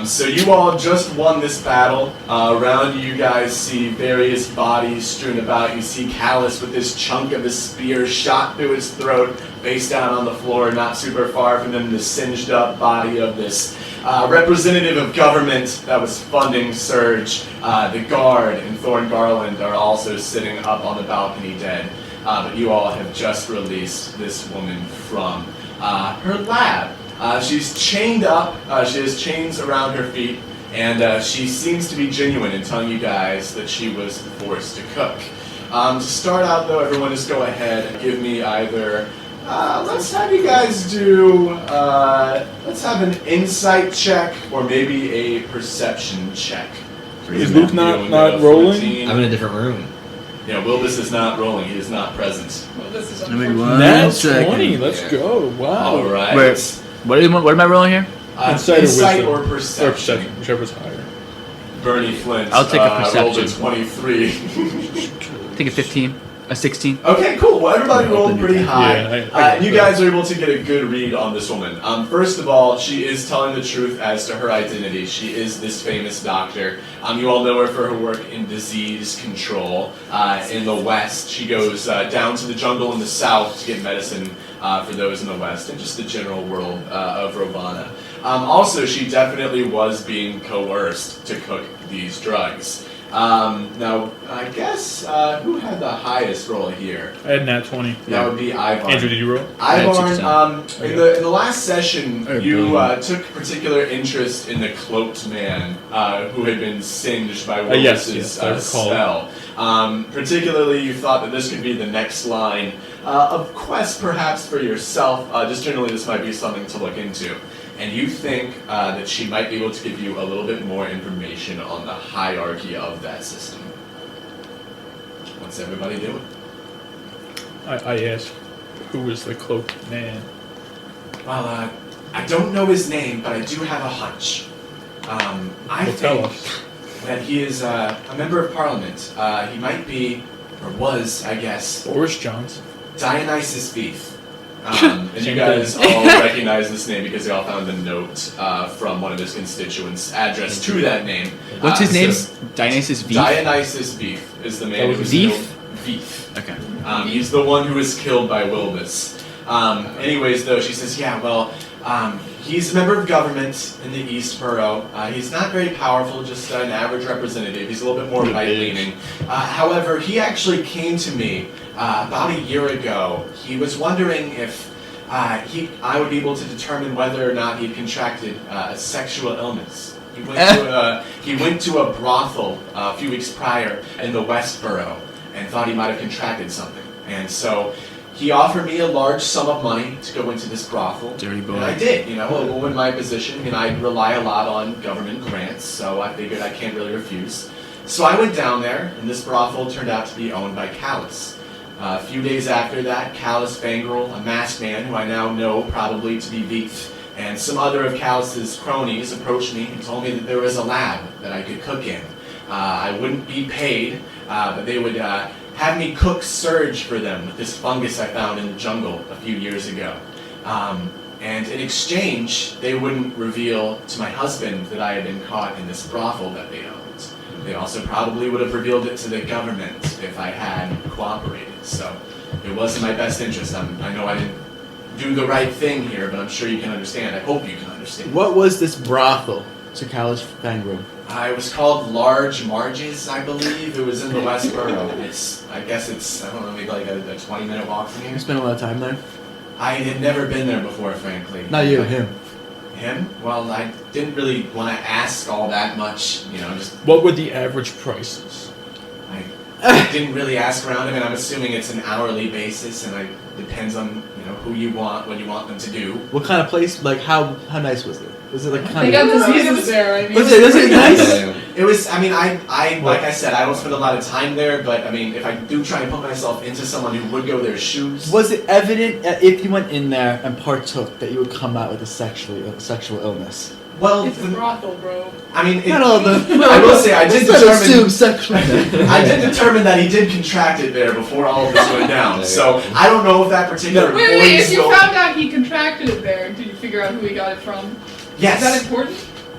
So you all just won this battle. Around you guys see various bodies strewn about. You see Callus with this chunk of his spear shot through his throat, face down on the floor, not super far from him, the singed up body of this representative of government that was funding Surge. The guard and Thorn Garland are also sitting up on the balcony dead. But you all have just released this woman from her lab. She's chained up, she has chains around her feet, and she seems to be genuine in telling you guys that she was forced to cook. To start out though, everyone just go ahead and give me either, let's have you guys do, let's have an insight check, or maybe a perception check. Is Luke not rolling? I'm in a different room. Yeah, Wilbis is not rolling, he is not present. Well, this is That's 20, let's go, wow. Alright. Wait. What am I rolling here? Insight or Or perception. perception, whichever's higher. Bernie Flint I'll take a rolled a perception. 23. Take a 15, a 16. Okay, cool. Well, everybody rolled pretty high. Yeah, I you guys are able to get a good read on this woman. First of all, she is telling the truth as to her identity. She is this famous doctor. You all know her for her work in disease control. In the West, she goes down to the jungle in the South to get medicine for those in the West, and just the general world of Rovanna. Also, she definitely was being coerced to cook these drugs. Now, I guess, who had the highest roll here? I had nat 20. That would be Ivarn. Andrew, did you roll? Ivarn, in the last session, you took particular interest in the cloaked man who had been singed by Wilbis' spell. Particularly, you thought that this could be the next line of quest, perhaps for yourself. Just generally, this might be something to look into. And you think that she might be able to give you a little bit more information on the hierarchy of that system. What's everybody doing? I asked, who was the cloaked man? Well, I don't know his name, but I do have a hunch. I Tell think us. that he is a member of parliament. He might be, or was, I guess, Boris Johnson. Dionysus Beef. And you guys all recognize this name because you all found a note from one of his constituents addressed to that name. What's his name? Says, Dionysus Beef? Dionysus Beef is the man who was Beef? killed. Beef. Okay. He's the one who was killed by Wilbis. Anyways, though, she says, yeah, well, he's a member of government in the East Borough. He's not very powerful, just an average representative. He's a little bit more right-leaning. However, he actually came to me about a year ago. He was wondering if I would be able to determine whether or not he'd contracted a sexual illness. He went to a brothel a few weeks prior in the West Borough and thought he might have contracted something. And so he offered me a large sum of money to go into this brothel. Dirty boy. And I did, a woman in my position, and I rely a lot on government grants, so I figured I can't really refuse. So I went down there, and this brothel turned out to be owned by Callus. A few days after that, Callus Fangrel, a masked man who I now know probably to be Veeth, and some other of Callus's cronies approached me and told me that there was a lab that I could cook in. I wouldn't be paid, but they would have me cook Surge for them with this fungus I found in the jungle a few years ago. And in exchange, they wouldn't reveal to my husband that I had been caught in this brothel that they owned. They also probably would have revealed it to the government if I had cooperated. So it wasn't my best interest. I know I didn't do the right thing here, but I'm sure you can understand. I hope you can understand. What was this brothel to Callus Fangrel? It was called Large Marges, I believe. It was in the West Borough. I guess it's, I don't know, maybe like a 20-minute walk from You here. spent a lot of time there? I had never been there before, frankly. Not you, him. Him? Well, I didn't really want to ask all that much, just... What were the average prices? I didn't really ask around him, and I'm assuming it's an hourly basis, and it depends on, who you want, what you want them to do. What kind of place? Like, how nice was it? Was it like They kind got of... diseases there, I mean. Was it nice? It was, like I said, I don't spend a lot of time there, but, if I do try and put myself into someone who would go their shoes... Was it evident if you went in there and partook that you would come out with a sexual illness? Well, It's a brothel, bro. Not all the... I will say, I did determine... sexual. I did determine that he did contract it there before all of this went down, so I don't know if that particular employee Wait, if you still... found out he contracted it there, did you figure out who he got it from? Yes. Is that important?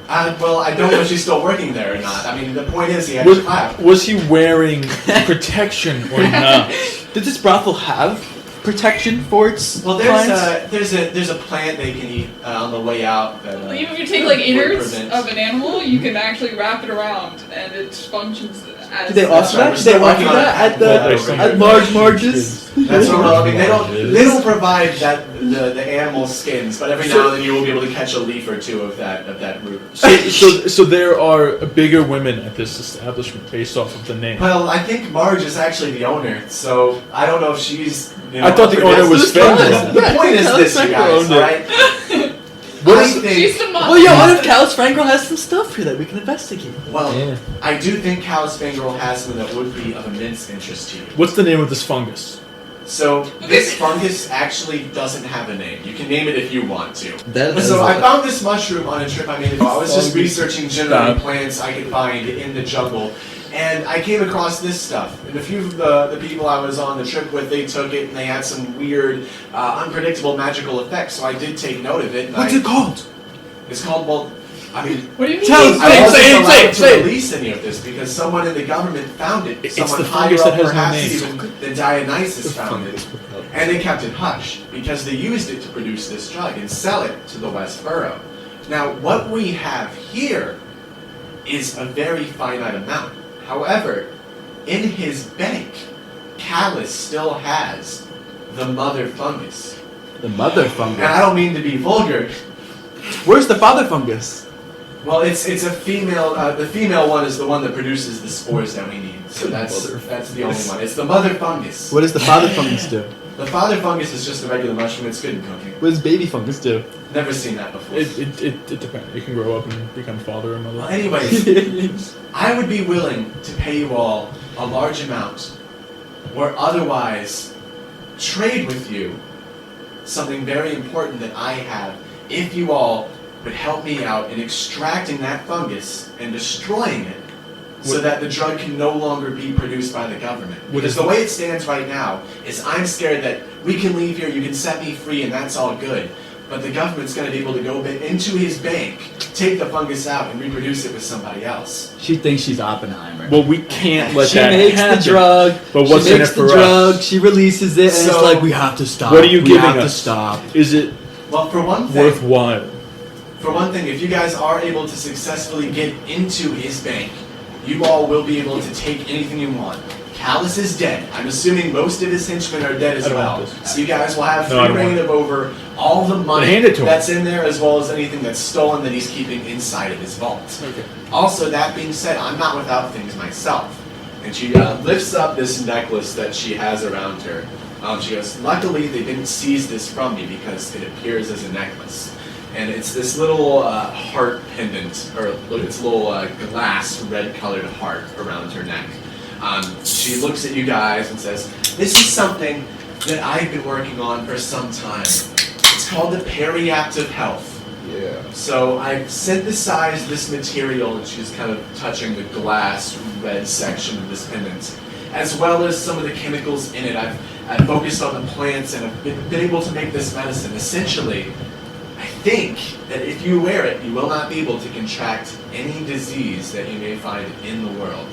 Well, I don't know if she's still working there or not. I mean, the point is he had to clap. Was he wearing protection or not? Does this brothel have protection for its Well, clients? there's a plant they can eat on the way out. That, Well, even if you take like would innards prevent- of an animal, you can actually wrap it around, and it functions as. Do they offer that? We're Do they still working offer on that at that. at large marges? That's what I mean. They don't provide the animal skins, but every now and then you will be able to catch a leaf or two of that root. So there are bigger women at this establishment based off of the name. Well, I think Marge is actually the owner, so I don't know if she's. I thought the owner was Fenrir. The Yeah, point is Callus this, you Franco guys, owned it. alright? She's the mom. Well, yeah, what if Callus Franco has some stuff here that we can investigate? Well, Yeah. I do think Callus Fangrel has something that would be of immense interest to you. What's the name of this fungus? So, this fungus actually doesn't have a name. You can name it if you want to. That So I found this mushroom on a trip I made ago. I was just researching general plants I could find in the jungle. And I came across this stuff. And a few of the people I was on the trip with, they took it and they had some weird, unpredictable magical effects. So I did take note of it. And What's it called? It's called, well, I mean... What do you mean? Tell us. I wasn't say allowed it. to release any of this because someone in the government found it. It's Someone the higher fungus up that has no perhaps name. even than Dionysus found it. And they kept it hush because they used it to produce this drug and sell it to the West Borough. Now, what we have here is a very finite amount. However, in his bank, Callus still has the mother fungus. The mother And fungus. I don't mean to be vulgar. Where's the father fungus? Well, it's a female. The female one is the one that produces the spores that we need. So that's the only one. It's the mother fungus. What does the father fungus do? The father fungus is just a regular mushroom. It's good in cooking. What does baby fungus do? Never seen that before. It depends. It can grow up and become father or mother. Well, anyways, I would be willing to pay you all a large amount, or otherwise trade with you something very important that I have, if you all would help me out in extracting that fungus and destroying it, so that the drug can no longer be produced by the government. Because the way it stands right now is I'm scared that we can leave here, you can set me free, and that's all good. But the government's going to be able to go into his bank, take the fungus out, and reproduce it with somebody else. She thinks she's Oppenheimer. Well, we can't let She that makes happen. the drug. But what's she in makes it for the drug. us? She releases it, and it's So- like we have to stop. What are you we giving have to us? stop. Is it Well, for one thing, worthwhile? if you guys are able to successfully get into his bank, you all will be able to take anything you want. Callus is dead. I'm assuming most of his henchmen are dead as I don't well. want this. So you guys will have No, I free don't reign want of over all the money hand it to him. that's in there, as well as anything that's stolen that he's keeping inside of his vault. Okay. Also, that being said, I'm not without things myself. And she lifts up this necklace that she has around her. She goes, luckily they didn't seize this from me because it appears as a necklace. And it's this little heart pendant, or it's a little glass red-colored heart around her neck. She looks at you guys and says, this is something that I've been working on for some time. It's called the Periaptive Health. Yeah. So I've synthesized this material, and she's kind of touching the glass red section of this pendant, as well as some of the chemicals in it. I've focused on the plants, and I've been able to make this medicine. Essentially, I think that if you wear it, you will not be able to contract any disease that you may find in the world.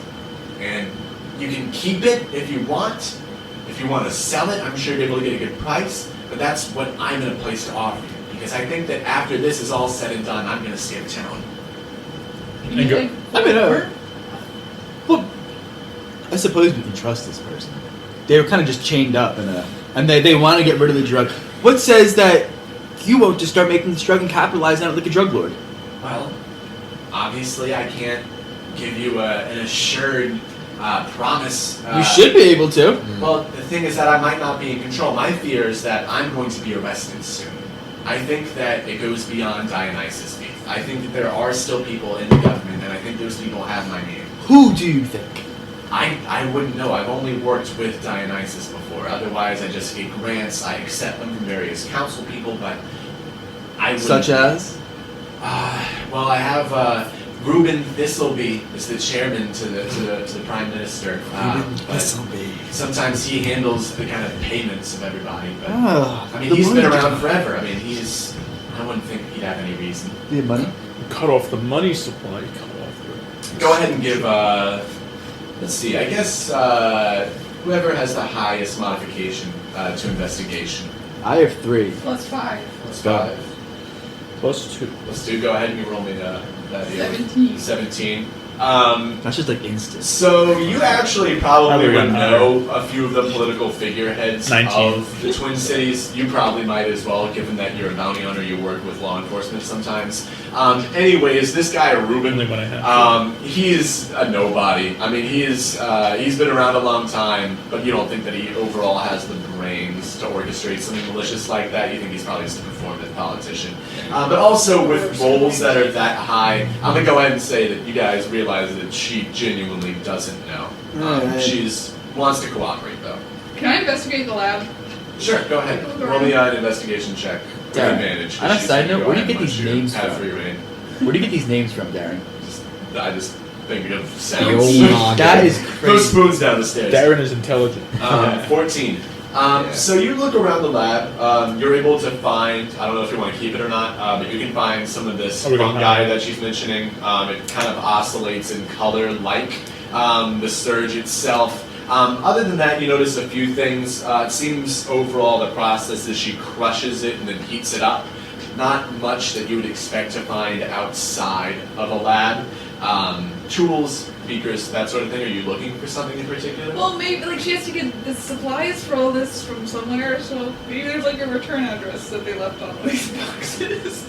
And you can keep it if you want. If you want to sell it, I'm sure you're able to get a good price, but that's what I'm in a place to offer you. Because I think that after this is all said and done, I'm going to skip town. Can you go- like, I mean, over? well, I suppose we can trust this person. They were kind of just chained up, and they want to get rid of the drug. What says that you won't just start making this drug and capitalize on it like a drug lord? Well, obviously I can't give you an assured promise. You should be able to. Well, the thing is that I might not be in control. My fear is that I'm going to be arrested soon. I think that it goes beyond Dionysus' beef. I think that there are still people in the government, and I think those people have my name. Who do you think? I wouldn't know. I've only worked with Dionysus before. Otherwise, I just get grants. I accept them from various council people, but I wouldn't. Such as? Well, I have Reuben Thistleby is the chairman to the prime minister. But sometimes he handles the kind of payments of everybody. But I mean, he's been around forever. I mean, I wouldn't think he'd have any reason. Do you have money? cut off the money supply. Cut off Go ahead and give, let's see, I guess whoever has the highest modification to investigation. I have 3. Plus 5. Plus 5. plus 2. Let's do, go ahead and you roll me that deal. 17. 17. That's just like instant. So you actually probably Probably would got know a few of the political figureheads 19. of the Twin Cities. You probably might as well, given that you're a bounty hunter, you work with law enforcement sometimes. Anyways, this guy Ruben, Only when I have. he is a nobody. I mean, he's been around a long time, but you don't think that he overall has the brains to orchestrate something malicious like that. You think he's probably just a performative politician. But also with roles that are that high, I'm gonna go ahead and say that you guys realize that she genuinely doesn't know. She's wants to cooperate though. Can I investigate the lab? Sure, go ahead. Roll me an investigation check. With Darren, advantage. on a She's side gonna note, go where do you ahead get and these let you names have from? free reign. Where do you get these names from, Darren? I just think of Oh sounds. my That is Those crazy. spoons down the stairs. Darren is intelligent. 14. So you look around the lab. You're able to find, I don't know if you want to keep it or not, but you can find some of this Are we gonna fungi hide? that she's mentioning. It kind of oscillates in color like the surge itself. Other than that, you notice a few things. It seems overall the process is she crushes it and then heats it up. Not much that you would expect to find outside of a lab. Tools, beakers, that sort of thing. Are you looking for something in particular? Well, maybe like she has to get the supplies for all this from somewhere, so maybe there's like a return address that they left on one of these boxes.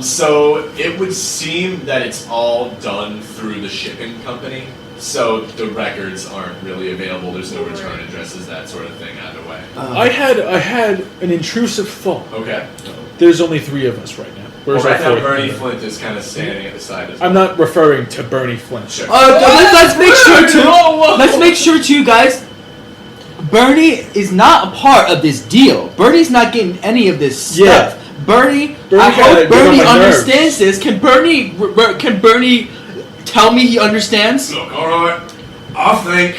So it would seem that it's all done through the shipping company. So the records aren't really available. There's no return addresses, that sort of thing, either way. I had an intrusive thought. Okay. There's only 3 of us right now. Well, Where's right our now, 4th Bernie member? Flint is kind of standing at the side as well. I'm not referring to Bernie Flint. Sure. Let's make sure too. Whoa, whoa. Let's make sure too, guys. Bernie is not a part of this deal. Bernie's not getting any of this stuff. Yeah. Bernie, Bernie I kinda hope get Bernie on my nerves. understands this. Can Bernie tell me he understands? Look, all right. I think.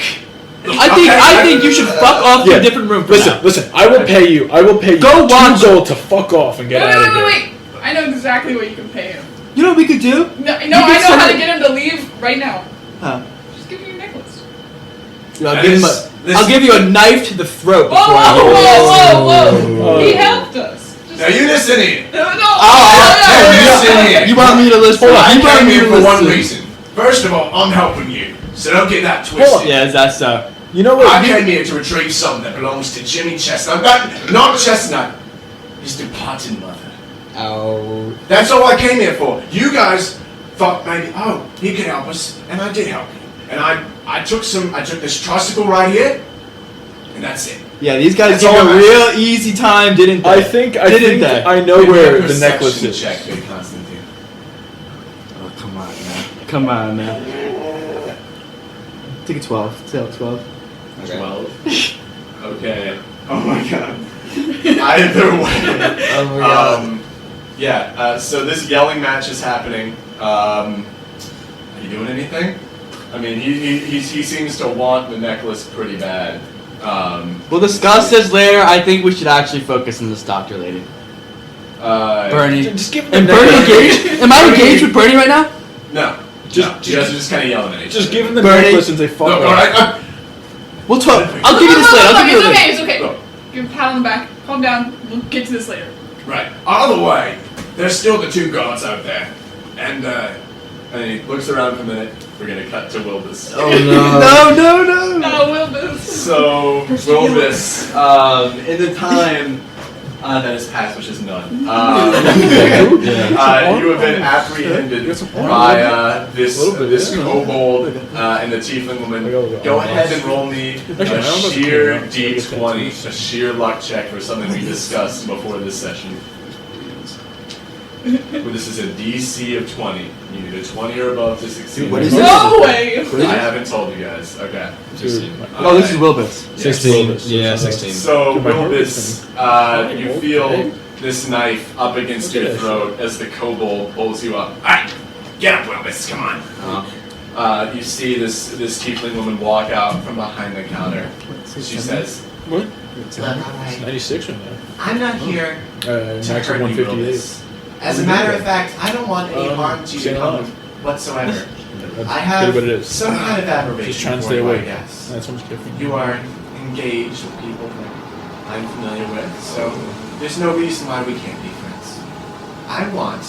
Look, I think you should fuck off to Yeah. a different room for Listen, now. listen. I will pay you. Go 2 wander. gold to fuck off and get out of here. Wait. I know exactly what you can pay him. You know what we could do? No, I You know can how to send- get him to leave right now. Huh. Just give me your necklace. I'll That give, him is- I'll give you a knife to the throat. Whoa, before I whoa, leave. whoa! Oh. He helped us. Just, Now you listen here. no, listen here. You want me to listen? I You want came me here to for one listen? reason. First of all, I'm helping you, so don't get that twisted. Yeah, that's You know what? I came here to retrieve something that belongs to Jimmy Chestnut. Not Chestnut. His departed mother. Oh. That's all I came here for. You guys thought maybe, oh, he could help us, and I did help you. And I took this tricycle right here, and that's it. Yeah, these guys That's gave all a I'm real easy time, didn't they? I think I know Give me a where the perception necklace is. check, Big Constantine. Oh, come on, man. Come on, man. Take a 12. Say 12. 12. Okay. Oh my god. Either way. Oh my god. So this yelling match is happening. Are you doing anything? I mean, he seems to want the necklace pretty bad. We'll discuss this later. I think we should actually focus on this doctor lady. Bernie. Just give him And the Bernie necklace. engaged? Am I engaged with Bernie right now? No. You guys are just kind of yelling at each other. Just give him the Bernie. necklace and say fuck Look, off. alright. We'll talk. I'll give you this later. I'll give you It's this. okay, it's okay. Look. Give him a pat on the back. Calm down. We'll get to this later. Right. Either way, there's still the 2 guards out there. And he looks around for a minute. We're going to cut to Wilbis. Oh no. No. No, Wilbus. So, Wilbis, in the time that has passed, which is none, you have been apprehended by this kobold and the tiefling woman. Go ahead and roll me a sheer d20, a sheer luck check for something we discussed before this session. Well, this is a DC of 20. You need a 20 or above to succeed. What is No way. I haven't told you guys. Okay. Oh, this is Wilbus. 16. Wilbus. Yeah, 16. So, Dude, my heart Wilbus, is you feel this knife up against your throat as the kobold pulls you up. Alright, get up, Wilbus, come on. You see this tiefling woman walk out from behind the counter. She says, What? "Look, alright, 96 right now. I'm not here to Max hurt you, 158. Wilbus. As a matter of fact, I don't want any harm to say you it come loud. whatsoever. That's I have what it is. some kind of admiration Just trying to for stay you, awake. I guess. That's what's different. You are engaged with people that I'm familiar with, so there's no reason why we can't be friends. I want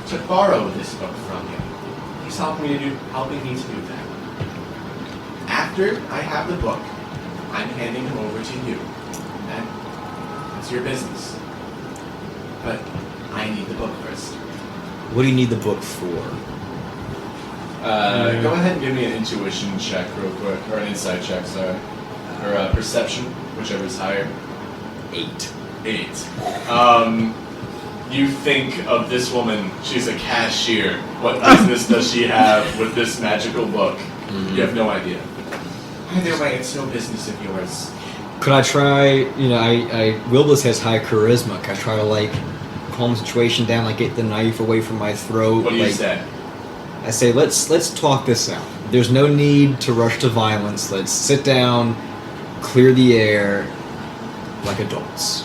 to borrow this book from you. He's helping me to do that. After I have the book, I'm handing him over to you. And that's your business. But I need the book first. What do you need the book for? Go ahead and give me an intuition check real quick, or an insight check, sorry. Or perception, whichever's higher. 8. 8. You think of this woman, she's a cashier. What business does she have with this magical book? You have no idea. Either way, it's no business of yours. Could I try, Wilbis has high charisma. Could I try to, like, calm the situation down, like get the knife away from my throat? What do you like, say? I say, let's talk this out. There's no need to rush to violence. Let's sit down, clear the air, like adults.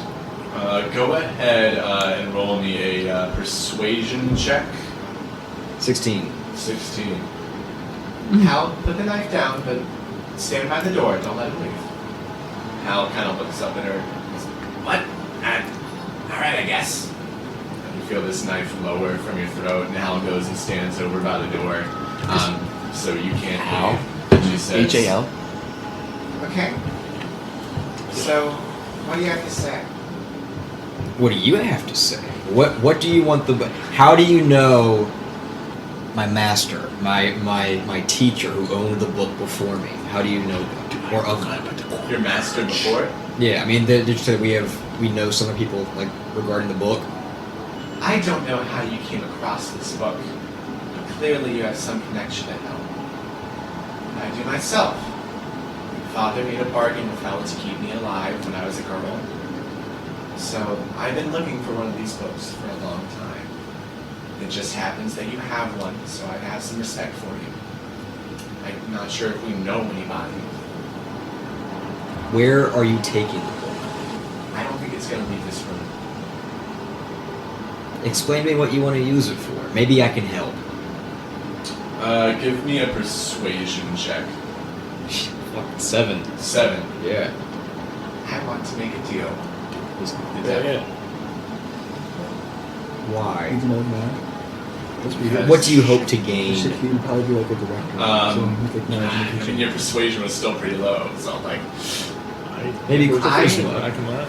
Go ahead and roll me a persuasion check. 16. 16. Hal, put the knife down, but stand by the door. Don't let it leave. Hal kind of looks up at her. What? Alright, I guess. And you feel this knife lower from your throat, and Hal goes and stands over by the door. So you can't Hal? leave. And she says, HAL. Okay. So, what do you have to say? What do you have to say? What do you want how do you know my master, my teacher who owned the book before me? How do you know that? Or of that? Your master before it? Yeah, I mean, they just said we know some of the people, like, regarding the book. I don't know how you came across this book, but clearly you have some connection to hell. And I do myself. My father made a bargain with hell to keep me alive when I was a girl. So I've been looking for one of these books for a long time. It just happens that you have one, so I have some respect for you. I'm not sure if we know anybody. Where are you taking the book? I don't think it's going to leave this room. Explain to me what you want to use it for. Maybe I can help. Give me a persuasion check. 7. 7. Yeah. I want to make a deal. The devil. Yeah. Why? He's an old man. That's what he Because- does. What do you hope to He gain? said he would probably be like a director. So he's like, no, I mean, your persuasion was still pretty low, so like, Maybe I- charisma. I can laugh.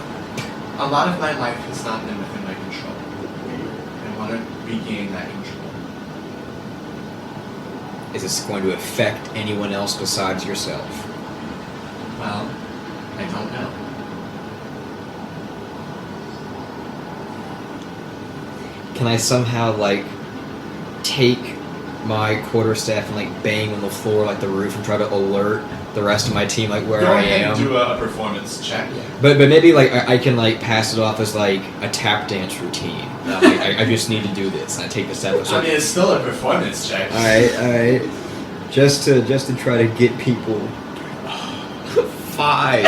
a lot of my life has not been within my control. I want to regain that control. Is this going to affect anyone else besides yourself? Well, I don't know. Can I somehow, like, take my quarterstaff and, like, bang on the floor, like the roof, and try to alert the rest of my team, like, where Go I ahead am? and do a performance check. But maybe, like, I can, like, pass it off as, like, a tap dance routine. Like, I just need to do this, and I take the step. I mean, it's still a performance check. Alright. Just to try to get people. 5.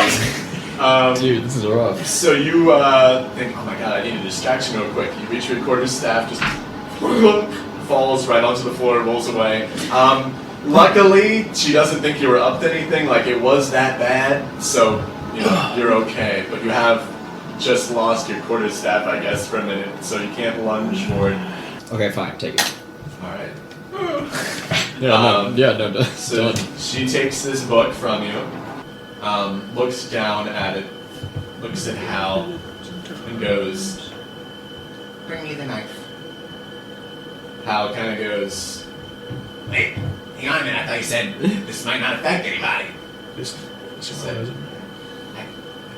Dude, this is rough. So you think, oh my god, I need a distraction real quick. You reach your quarterstaff, just falls right onto the floor, rolls away. Luckily, she doesn't think you were up to anything, like it was that bad, so you're okay. But you have just lost your quarterstaff, I guess, for a minute, so you can't lunge forward. Okay, fine, take it. Alright. No. So she takes this book from you, looks down at it, looks at Hal, and goes, "Bring me the knife." Hal kind of goes, "Wait, hang on a minute, I thought you said this might not affect anybody." This I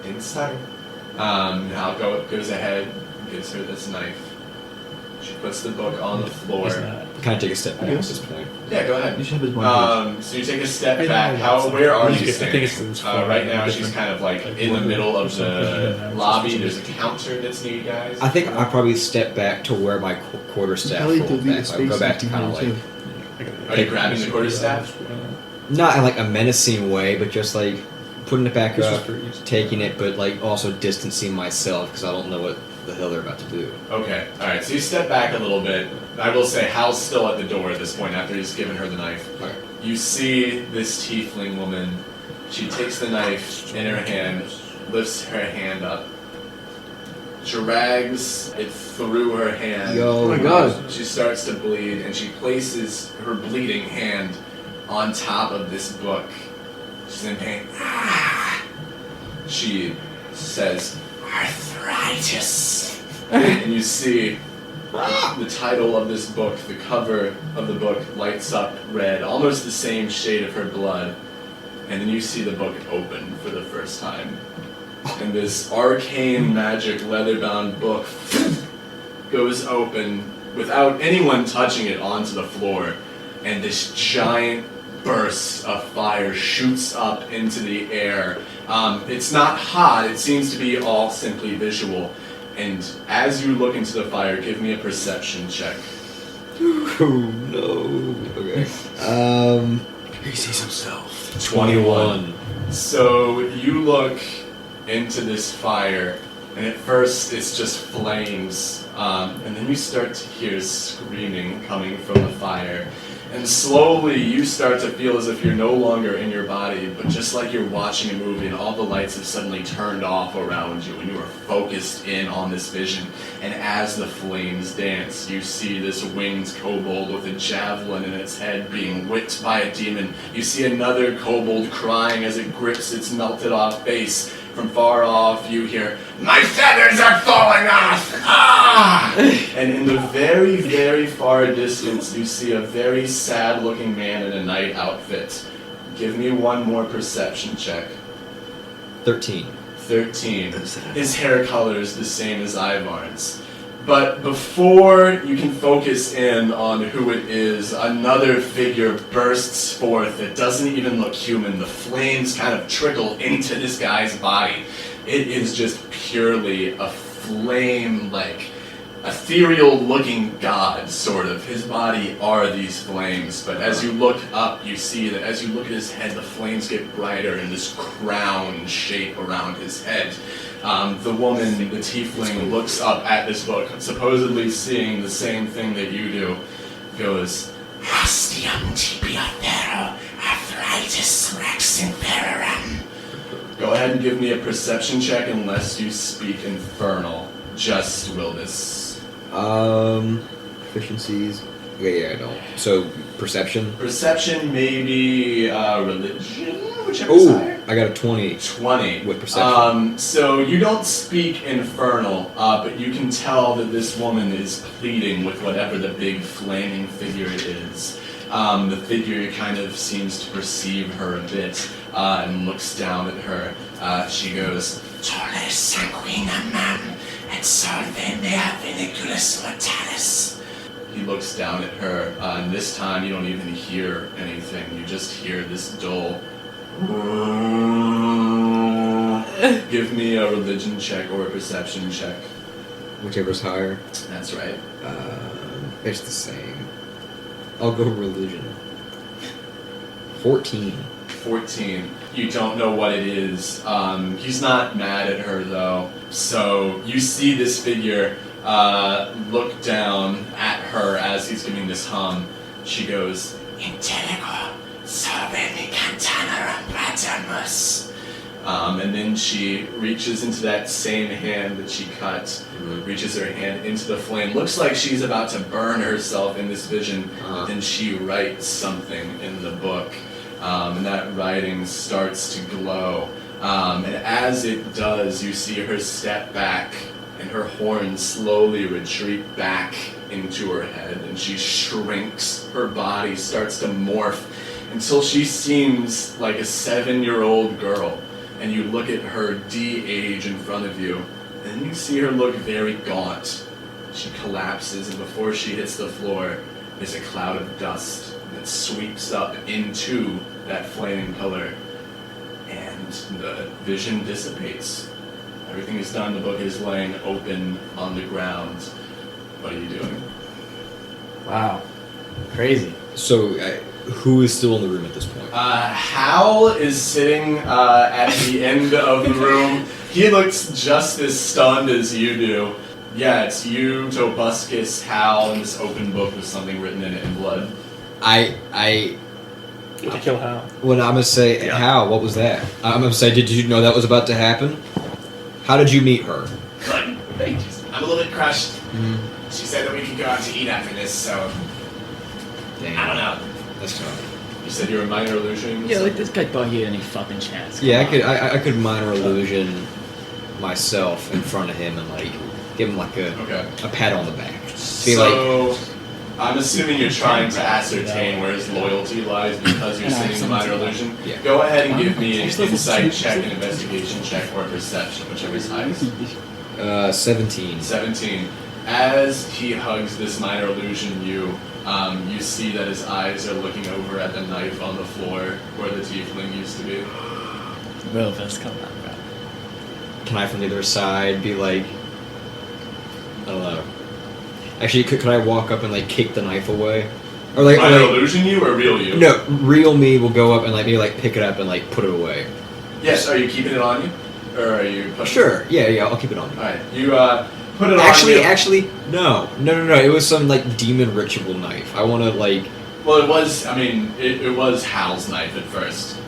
didn't stutter. Hal goes ahead and gives her this knife. She puts the book on the floor. Can I take a step back at this point? Yeah, go ahead. You should have his one. So you take a step I back. know, Where are you I think standing? it's far Right now, different. she's kind of like Like in the one middle or of something, the yeah, lobby. it's There's a counter that's near you guys. I think I'll probably step back to where my quarterstaff Probably rolled delete back. the I'll go space back to in kind of here, like, too. Are you grabbing the quarterstaff? not in like a menacing way, but just like putting it back This was up, pretty easy. taking it, but like also distancing myself because I don't know what the hell they're about to do. Okay, alright, so you step back a little bit. I will say Hal's still at the door at this point after he's given her the knife. Okay. You see this tiefling woman. She takes the knife in her hand, lifts her hand up, drags it through her hand. Yo. Oh my god. She starts to bleed, and she places her bleeding hand on top of this book. She's in pain. Ah! She says, arthritis. And you see the title of this book, the cover of the book lights up red, almost the same shade of her blood. And then you see the book open for the first time. And this arcane magic leather-bound book goes open without anyone touching it onto the floor. And this giant burst of fire shoots up into the air. It's not hot, it seems to be all simply visual. And as you look into the fire, give me a perception check. Oh no. Okay. He sees himself. 21. So you look into this fire, and at first it's just flames, and then you start to hear screaming coming from the fire. And slowly you start to feel as if you're no longer in your body, but just like you're watching a movie and all the lights have suddenly turned off around you and you are focused in on this vision. And as the flames dance, you see this winged kobold with a javelin in its head being whipped by a demon. You see another kobold crying as it grips its melted off face. From far off, you hear, "My feathers are falling off! Ah!" And in the very, very far distance, you see a very sad-looking man in a knight outfit. Give me one more perception check. 13. 13. His hair color is the same as Ivarn's. But before you can focus in on who it is, another figure bursts forth that doesn't even look human. The flames kind of trickle into this guy's body. It is just purely a flame, like ethereal-looking god, sort of. His body are these flames, but as you look up, you see that as you look at his head, the flames get brighter in this crown shape around his head. The woman, the tiefling, looks up at this book, supposedly seeing the same thing that you do, goes, Hastium tibia ferro, arthritis rex inferiorem. Go ahead and give me a perception check unless you speak Infernal. Just Wilbis. Efficiencies. Okay, yeah, I don't. So, perception? Perception, maybe religion, whichever's higher. I got a 20. 20. With perception. So you don't speak Infernal, but you can tell that this woman is pleading with whatever the big flaming figure is. The figure kind of seems to perceive her a bit and looks down at her. She goes, Tole sanguina mam, et solve mea viniculus mortalis. He looks down at her, and this time you don't even hear anything. You just hear this dull. Give me a religion check or a perception check. Whichever's higher. That's right. It's the same. I'll go religion. 14. 14. You don't know what it is. He's not mad at her, though. So you see this figure look down at her as he's giving this hum. She goes, Intellego, solveni cantanarum patermus. And then she reaches into that same hand that she cut, reaches her hand into the flame. Looks like she's about to burn herself in this vision. But then she writes something in the book. And that writing starts to glow. And as it does, you see her step back, and her horns slowly retreat back into her head, and she shrinks. Her body starts to morph until she seems like a 7-year-old girl. And you look at her de-age in front of you, and you see her look very gaunt. She collapses, and before she hits the floor, there's a cloud of dust that sweeps up into that flaming pillar, and the vision dissipates. Everything is done. The book is laying open on the ground. What are you doing? Wow. Crazy. So, who is still in the room at this point? Hal is sitting at the end of the room. He looks just as stunned as you do. Yeah, it's you, Tobuscus, Hal, and this open book with something written in it in blood. I You have to kill Hal. Well, I'm gonna say, Yeah. Hal, what was that? I'm gonna say, did you know that was about to happen? How did you meet her? Like, I'm a little bit crushed. She said that we could go out to eat after this, so Damn. I don't know. That's tough. You said you were a minor illusion? Yeah, like this guy thought he had any fucking chance. Yeah, Come on. I could minor illusion myself in front of him and like give him like a pat on the back. Be So, I'm assuming you're trying to ascertain where his loyalty lies because you're seeing the minor illusion. Yeah. Go ahead and give me an insight check, an investigation check, or perception, whichever is highest. 17. 17. As he hugs this minor illusion, you see that his eyes are looking over at the knife on the floor where the tiefling used to be. Wilbis, come on, bro. Can I from the other side be like, I don't know. Actually, could I walk up and like kick the knife away? Or like, Minor illusion you or real you? No, real me will go up and like maybe like pick it up and like put it away. Yes, are you keeping it on you? Or are you pushing Sure, yeah, I'll keep it on me. Alright, you put it on you. Actually, no. It was some like demon ritual knife. I want to like. Well, it was, it was Hal's knife at first.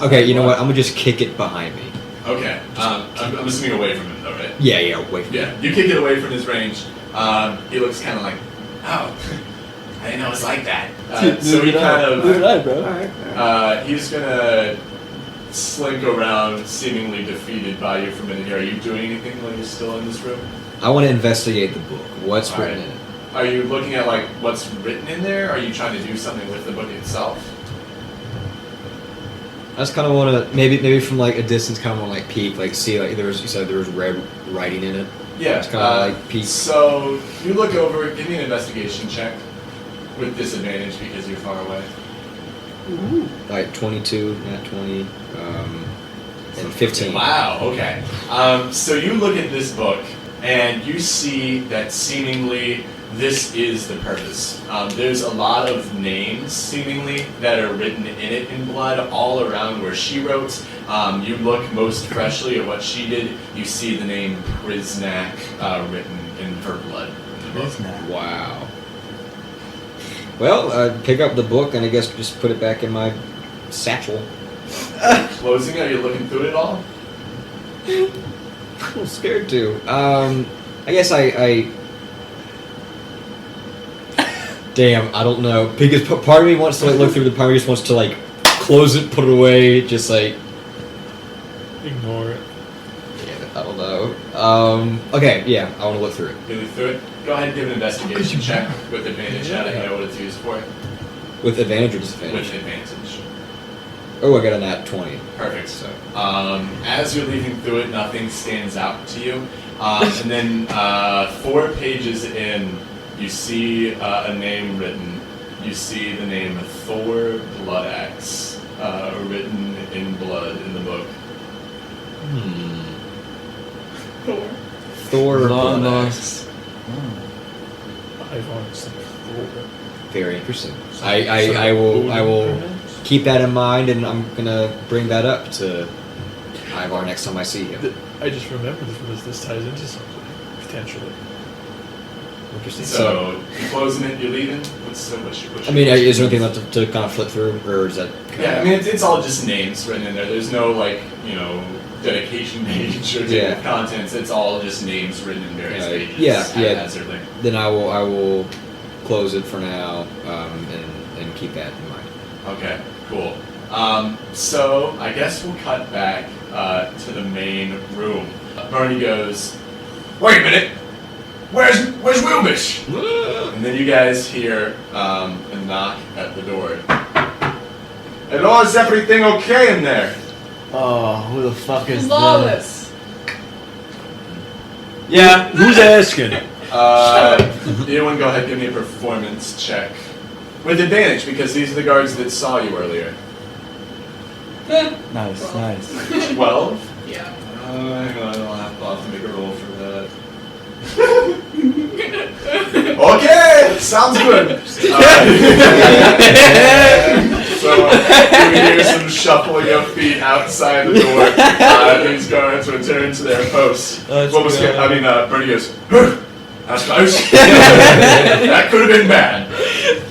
Okay, you know what? I'm gonna just kick it behind me. Okay, I'm assuming away from him though, right? Yeah, wait. Yeah, you kick it away from his range. He looks kind of like, oh, I didn't know it was like that. So he kind of, he's gonna slink around, seemingly defeated by you for a minute here. Are you doing anything while you're still in this room? I want to investigate the book. What's All written right. in it? Are you looking at like what's written in there? Are you trying to do something with the book itself? I just kind of want to maybe from like a distance, kind of want to like peek, like see like you said there was red writing in it. Yeah. Just kind of like peek. So you look over. Give me an investigation check with disadvantage because you're far away. Like 22, not 20, and 15. Wow, okay. So you look at this book, and you see that seemingly this is the purpose. There's a lot of names, seemingly, that are written in it in blood all around where she wrote. You look most freshly at what she did, you see the name Priznak written in her blood in the book. Wow. Well, pick up the book and I guess just put it back in my satchel. Closing, are you looking through it all? I'm scared to. I guess I Damn, I don't know. Because part of me wants to like look through the part of me just wants to like close it, put it away, just like Ignore it. yeah, I don't know. Okay, yeah, I want to look through it. You look through it? Go ahead and give an investigation check with advantage now that you know what it's used for. With advantage or disadvantage? With advantage. Oh, I got a nat 20. Perfect. So, as you're leafing through it, nothing stands out to you. And then 4 pages in, you see a name written. You see the name Thor Bludaxe written in blood in the book. Thor Bludaxe. Ivarn's like Thor. Very interesting. I will keep that in mind, and I'm gonna bring that up to Ivar next time I see him. I just remembered this ties into something potentially. Interesting. So, you're closing it, you're leaving? What's I mean, is there anything left to kind of flip through, or is that? Yeah, I mean, it's all just names written in there. There's no, like, dedication page or table of contents. It's all just names written in various pages. Haphazardly. Then I will close it for now, and keep that in mind. Okay, cool. So I guess we'll cut back to the main room. Marty goes, "Wait a minute, where's Wilbis?" And then you guys hear a knock at the door. Hello, is everything okay in there? Oh, who the fuck is Flawless. Yeah, who's asking? Eowyn, go ahead, give me a performance check. With advantage, because these are the guards that saw you earlier. Nice. 12? Yeah. Hang on, I'll have to make a roll for that. Okay, sounds good. So you hear some shuffling of feet outside the door. These guards return to their posts. Let's What was go. Bernie goes, that's close. That could have been bad.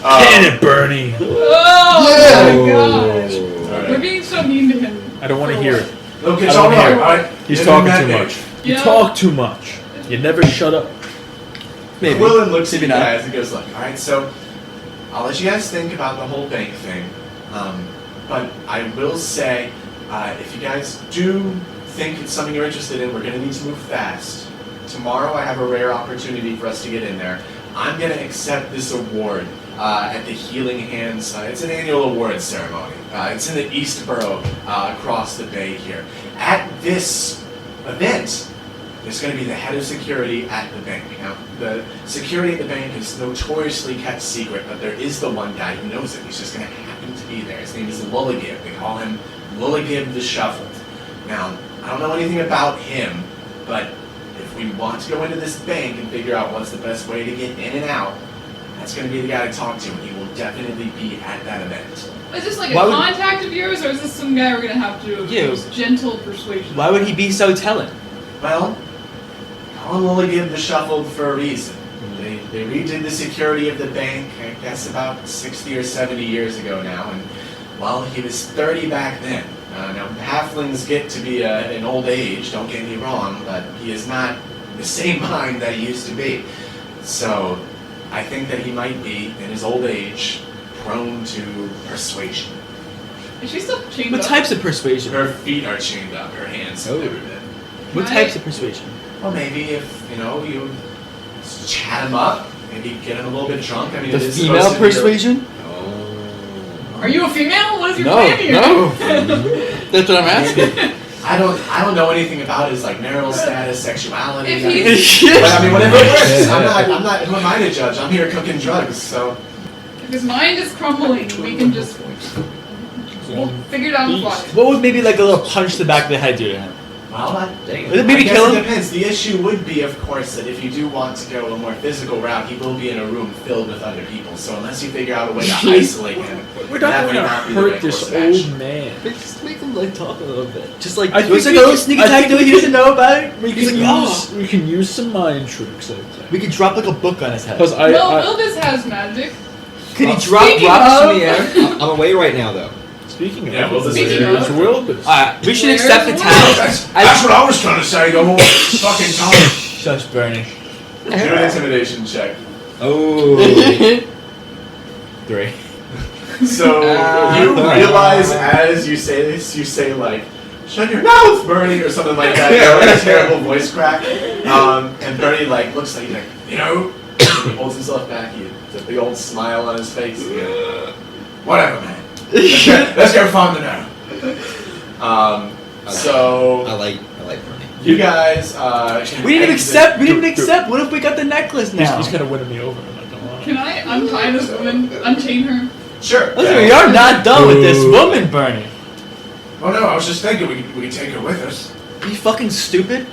Can it, Bernie? Oh my gosh. Alright. We're being so mean to him. I don't want to hear it. Look, I it's don't all wanna hear right, it. alright? He's Living talking that too day. much. You Yeah. talk too much. You never shut up. Maybe. Quillen looks at you Maybe not. guys and goes, look, alright, so I'll let you guys think about the whole bank thing. But I will say, if you guys do think it's something you're interested in, we're going to need to move fast. Tomorrow I have a rare opportunity for us to get in there. I'm going to accept this award at the Healing Hands. It's an annual awards ceremony. It's in the East Borough across the bay here. At this event, there's going to be the head of security at the bank. Now, the security at the bank is notoriously kept secret, but there is the one guy who knows it. He's just going to happen to be there. His name is Lullagib. They call him Lullagib the Shuffled. Now, I don't know anything about him, but if we want to go into this bank and figure out what's the best way to get in and out, that's going to be the guy to talk to, and he will definitely be at that event. Is this like a Why would- contact of yours, or is this some guy we're gonna have to use gentle persuasion? Why would he be so telling? Well, call him Lullagib the Shuffled for a reason. They redid the security of the bank, I guess about 60 or 70 years ago now, and well, he was 30 back then. Now, halflings get to be an old age, don't get me wrong, but he is not the same mind that he used to be. So, I think that he might be, in his old age, prone to persuasion. Is she still chained What up? types of persuasion? Her feet are chained up, her hands have Oh. never been. What Can types I- of persuasion? Well, maybe if, you chat him up, maybe get him a little bit drunk. I mean, The it is female supposed to be a- persuasion? Are you a female? What is your No, plan here? no. That's what I'm asking. I don't know anything about his like marital status, sexuality. If I mean, he's- but I mean, whatever it works. I'm not. Who am I to judge? I'm here cooking drugs, so. If his mind is crumbling, we can just we'll figure it out on the fly. What would maybe like a little punch to the back of the head do to him? Well, Maybe I guess kill it him? depends. The issue would be, of course, that if you do want to go a more physical route, he will be in a room filled with other people. So unless you figure out a way to isolate him, We're that not may going to not be the hurt right this course of action. old man. Just make him like talk a little bit. Just like I do us think like a we little can- sneak I attack think that he doesn't know about it. We He's can like, use we can use some mind tricks. I think. We could drop like a book on his head. Because I Wilbis has magic. Could he drop Speaking rocks of- in the air? I'm away right now, though. speaking of Yeah, Wilbis is there's here. Wilbis. Alright, we should Where's accept the Wilbis? town. That's what I was trying to say the whole fucking time. Shush, Bernie. Do an intimidation check. Oh. 3. So you realize as you say this, you say like, "Shut your mouth, Bernie," or something like that. You know, like a terrible voice crack. And Bernie like looks like he holds himself back. He has a big old smile on his face. Whatever, man. Let's go find the gnome. So I like Bernie. you guys. We didn't even accept. We didn't accept. What if we got the necklace He's, now? he's kind of winning me over. I'm not gonna lie. Can I untie this woman? Unchain her? Sure. Listen, we are not done with this woman, Bernie. Oh no, I was just thinking we could take her with us. Are you fucking stupid?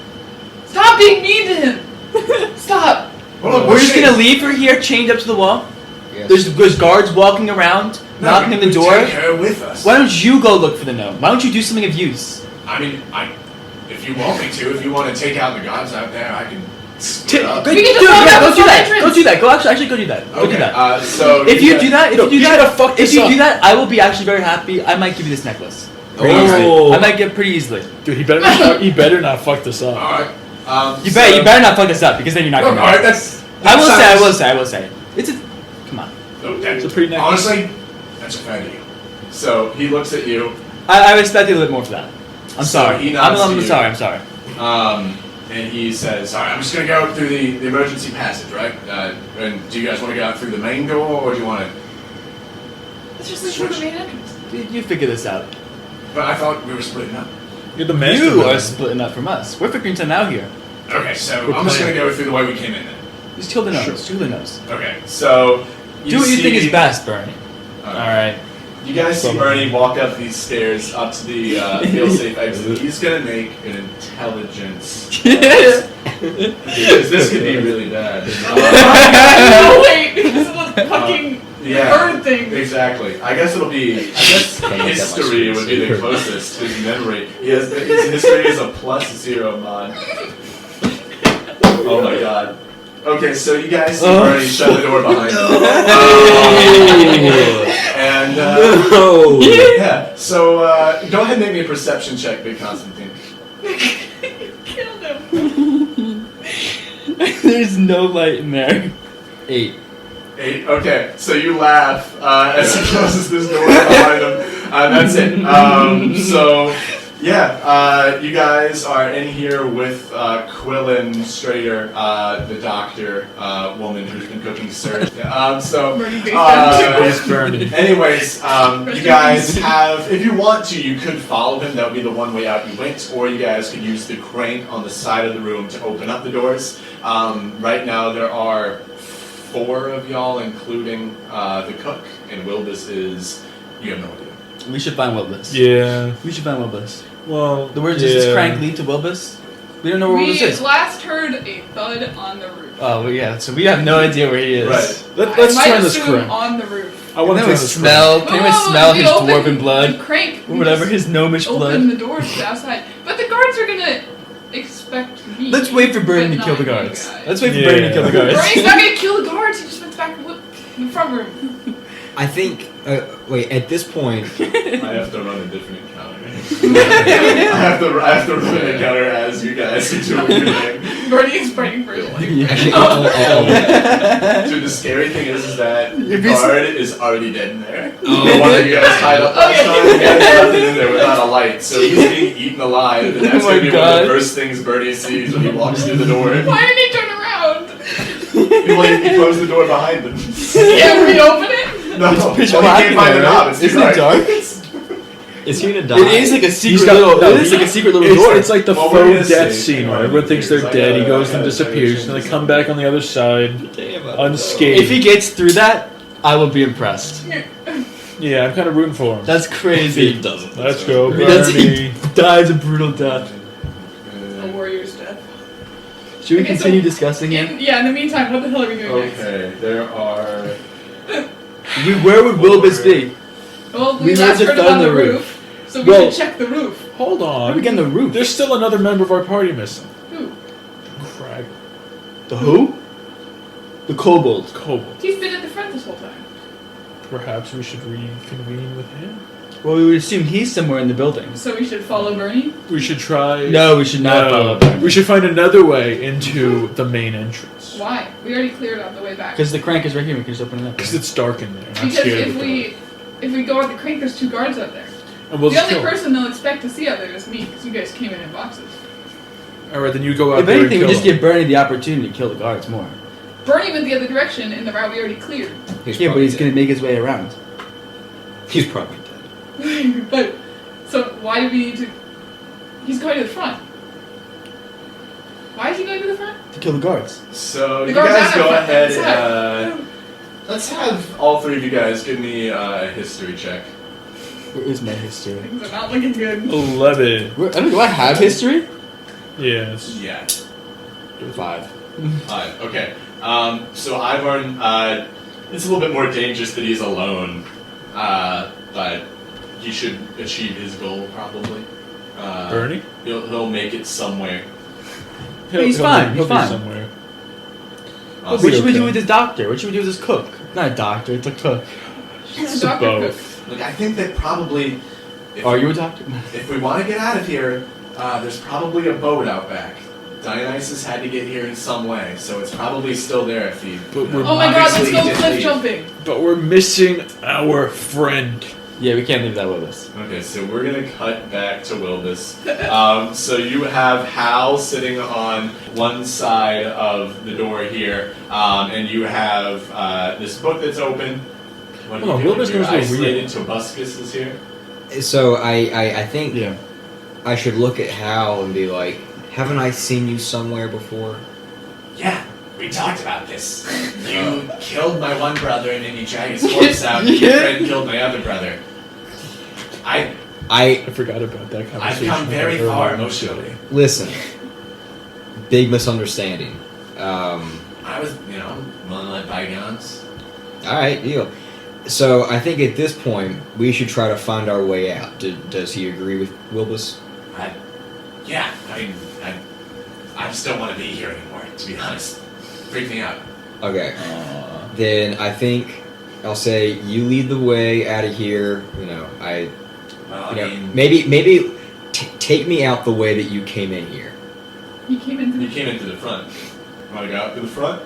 Stop being mean to him! Stop! Well, look, We're just gonna leave her here, chained up to the wall. Yes. There's guards walking around, knocking on the door. Take her with us. Why don't you go look for the gnome? Why don't you do something of use? I mean, if you want me to, if you want to take out the gods out there, I can. T- split up. go, We can just dude, walk yeah, out go the do front that. entrance. Go do that. Go actually go do that. Go do Okay, that. So If you do that, if Look, you do he's that, gonna fuck if this you up. do that, I will be actually very happy. I might give you this necklace. Pretty Oh. easily. I might get pretty easily. Dude, he better not fuck this up. Alright. You better not fuck this up because then you're not Look, gonna. alright, that's. I will say. It's a. Come on. It's a pretty nice. Honestly, that's a fair deal. So he looks at you, I respect you a little bit more for that. I'm So sorry. he nods to I'm you. sorry. I'm sorry. and he says, "Alright, I'm just gonna go through the emergency passage, right? And do you guys want to go out through the main door, or do you want to?" It's just like the main entrance. You figure this out. But I thought we were splitting up. You're the You mastermind. are splitting up from us. We're figuring something out here. Okay, so We're I'm just gonna playing. go through the way we came in then. Just kill the nose. Sure. Kill the nose. Okay, so Do what you think is best, Bernie. Alright. You guys see Bernie walk up these stairs up to the feel-safe exit. He's gonna make an intelligence. Because this could be really bad. No, wait! Because of the fucking Yeah, bird thing. exactly. I guess it'll be. I guess Can't look at my history would be the screen. closest to his memory. His history is a +0 mod. Oh my god. Okay, so you guys already shut the door behind you. And No. yeah, so go ahead and make me a perception check, Big Constantine. Killed him. There's no light in there. 8. 8. Okay, so you laugh as he closes this door behind him. That's it. So yeah, you guys are in here with Quillen Strader, the doctor woman who's been cooking surge. Bernie based down. He's burning. Anyways, you guys have, if you want to, you could follow him. That would be the one way out you went, or you guys could use the crank on the side of the room to open up the doors. Right now there are 4 of y'all, including the cook, and Wilbis is, you have no idea. We should find Wilbis. Yeah. We should find Wilbus. Well, The word does this crank lead to Wilbus? We don't know where We Wilbus is. last heard a thud on the roof. Oh, well, yeah. So we have no idea where he is. Right. Let's I might turn this assume crank. on the roof. I want to Can we turn this smell? Can we smell we his open dwarven The blood? crank. Or we whatever, just his gnomish Open blood? the doors to the outside. But the guards are gonna expect me. Let's wait for Bernie but to kill the not you guards. guys. Let's wait for Yeah. Bernie to kill the guards. Bernie's not gonna kill the guards. He just went back to the front room. I think. Wait. At this point, I have to run a different encounter. I have to run an encounter as you guys are doing your thing. Bernie is praying for his life. actually, Dude, the scary thing is that the If he's- guard is already dead in there. Oh. The one that you guys tied up last Okay. time, you guys left it in there without a light, so he's being eaten alive, and that's Oh gonna my be one of God. the first things Bernie sees when he walks through the door. Why didn't he turn around? He closed the door behind him. Can't reopen it? No, pitch well, black he can't in find there, the knob. right? It's too Isn't it dark? is he gonna die? It is like a secret got- little. no, It is like a secret little It's, door. it's like the Well, we're gonna faux death see. scene where Hang on. everyone thinks they're It's like dead. He a- goes I and gotta disappears, change and they this. come back on the other side Damn. unscathed. If he gets through that, I will be impressed. Yeah, I'm kind of rooting for him. That's crazy. doesn't. Let's go, He does- Bernie. he dies a brutal death. A warrior's death. Should we Okay, so- continue discussing him? Yeah, in the meantime, what the hell are we doing next? Okay, there are. Where would Wilbus be? Well, We we heard last the heard thud it on on the the roof. roof, so we Well- should check the roof. Hold Where are we on. getting the roof? There's still another member of our party missing. Who? Crag. The who? The kobold. Kobold. He's been at the front this whole time. Perhaps we should reconvene with him? Well, we would assume he's somewhere in the building. So we should follow Bernie? We should try... No, we should not follow Bernie. We should find another way into the main entrance. Why? We already cleared out the way back. Because the crank is right here. We can just open it up. Because it's dark in there. and I'm Because scared if of the dark. we go at the crank, there's 2 guards up there. And we'll The just only kill him. person they'll expect to see out there is me, because you guys came in boxes. Alright, then you go out If there anything, and we kill just him. give Bernie the opportunity to kill the guards more. Bernie went the other direction in the route we already cleared. Yeah, but he's going to make his way around. He's probably dead. But, so why do we need to... He's going to the front. Why is he going to the front? To kill the guards. So The you guards guys out go front, ahead outside. and let's have all 3 of you guys give me a history check. Where is my history? Things are not looking good. 11. Do I have history? Yeah, it's Yeah. 5. 5. Okay. So Ivarn, it's a little bit more dangerous that he's alone, but he should achieve his goal probably. Bernie? He'll make it somewhere. He's fine, He'll he's be fine. somewhere. What should we okay. do with this doctor? What should we do with this cook? Not a doctor, it's a cook. It's a a doctor boat. cook. Look, I think that probably. If Are you a doctor? If we want to get out of here, there's probably a boat out back. Dionysus had to get here in some way, so it's probably still there if he. But we're- Oh my god, let's obviously he go didn't cliff leave. jumping. But we're missing our friend. Yeah, we can't leave that with us. Okay, so we're gonna cut back to Wilbis. So you have Hal sitting on one side of the door here, and you have this book that's open. What Hold on, doing? Wilbis You're knows we're isolated. Tobuscus is here. So I think Yeah. I should look at Hal and be like, haven't I seen you somewhere before? Yeah, we talked about this. You killed my one brother and then you dragged his corpse out. And your friend killed my other brother. I I forgot about that I've conversation. come very earlier. far emotionally. listen. Big misunderstanding. I was, I'm willing to let bygones. All right, deal. So I think at this point we should try to find our way out. Does he agree with Wilbis? Yeah, I just don't want to be here anymore, to be honest. Freak me out. Okay. Then I think I'll say you lead the way out of here. You know, maybe take me out the way that you came in here. You came into the front. Want to go out through the front?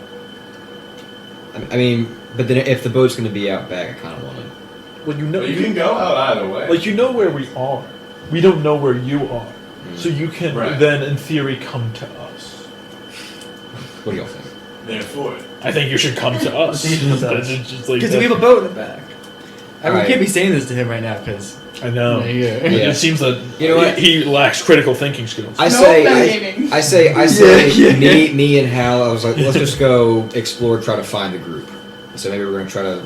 I mean, but then if the boat's going to be out back, I kind of want to. Well, you know, Well, you can go out either way. like you know where we are. We don't know where you are, so you can then, in theory, come to us. What do y'all think? Therefore, I think you should come to us. Because we have a boat in the back. I mean, we can't be saying this to him right now because I know. Yeah. It seems that You know what? he lacks critical thinking skills. I say, me and Hal. I was like, let's just go explore, try to find the group. So maybe we're gonna try to.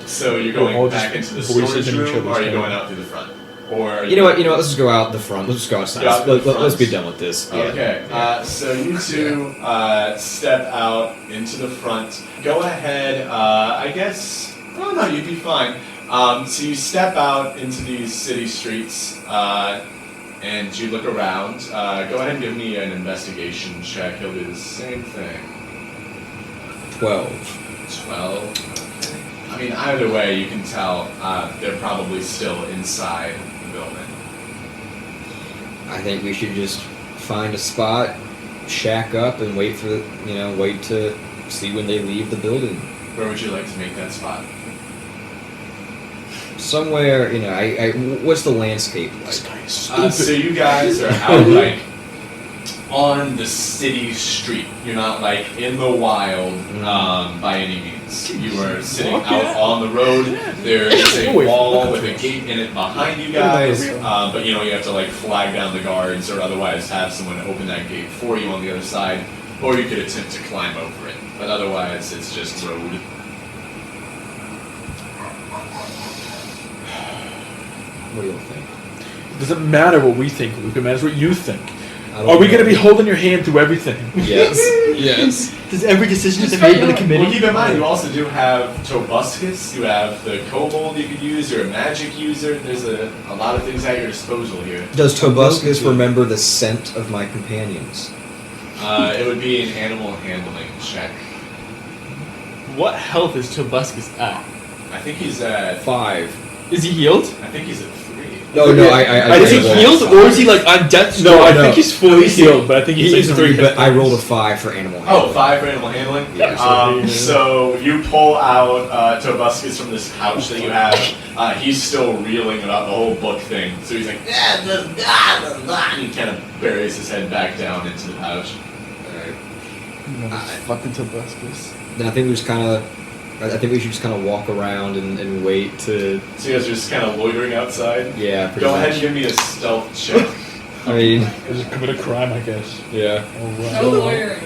so you're We'll all going back just into the voices storage in each room, or are other's you head. going out through the front? Or You know what? Let's just go out the front. Let's just go outside. Go out the Let's be front. done with this. Yeah. Okay, so you two step out into the front. Go ahead, I guess. Oh no, you'd be fine. So you step out into these city streets, and you look around. Go ahead and give me an investigation check. He'll do the same thing. 12. 12. I mean, either way, you can tell they're probably still inside the building. I think we should just find a spot, shack up, and wait to see when they leave the building. Where would you like to make that spot? Somewhere, what's the landscape like? So you guys are out like on the city street. You're not like in the wild by any means. You are sitting out on the road. There is a wall with a gate in it behind you guys, but you have to like flag down the guards or otherwise have someone open that gate for you on the other side, or you could attempt to climb over it. But otherwise, it's just road. What do you think? It doesn't matter what we think, Luke. It matters what you think. I don't Are we know. going to be holding your hand through everything? Yes. Yes. Does every decision Just is made by the right committee? Well, keep in mind, you also do have Tobuscus, you have the kobold you could use, you're a magic user. There's a lot of things at your disposal here. Does Tobuscus remember the scent of my companions? It would be an animal handling check. What health is Tobuscus at? I think he's at 5. Is he healed? I think he's at 3. No, Is he healed or is he like on death's door? No, I No. think he's fully healed, but I think He's he's like 3 3, but I rolled a 5 for animal Oh, handling. 5 for animal handling? Yeah. So you pull out Tobuscus from this pouch that you have. He's still reeling about the whole book thing. So he's like, and he kind of buries his head back down into the pouch. Fucking Tobuscus. Then I think we should just kind of walk around and wait to. So you guys are just kind of loitering outside? Yeah, pretty Go much. ahead and give me a stealth check. I mean, Is it commit a crime, I guess. yeah, No lawyering.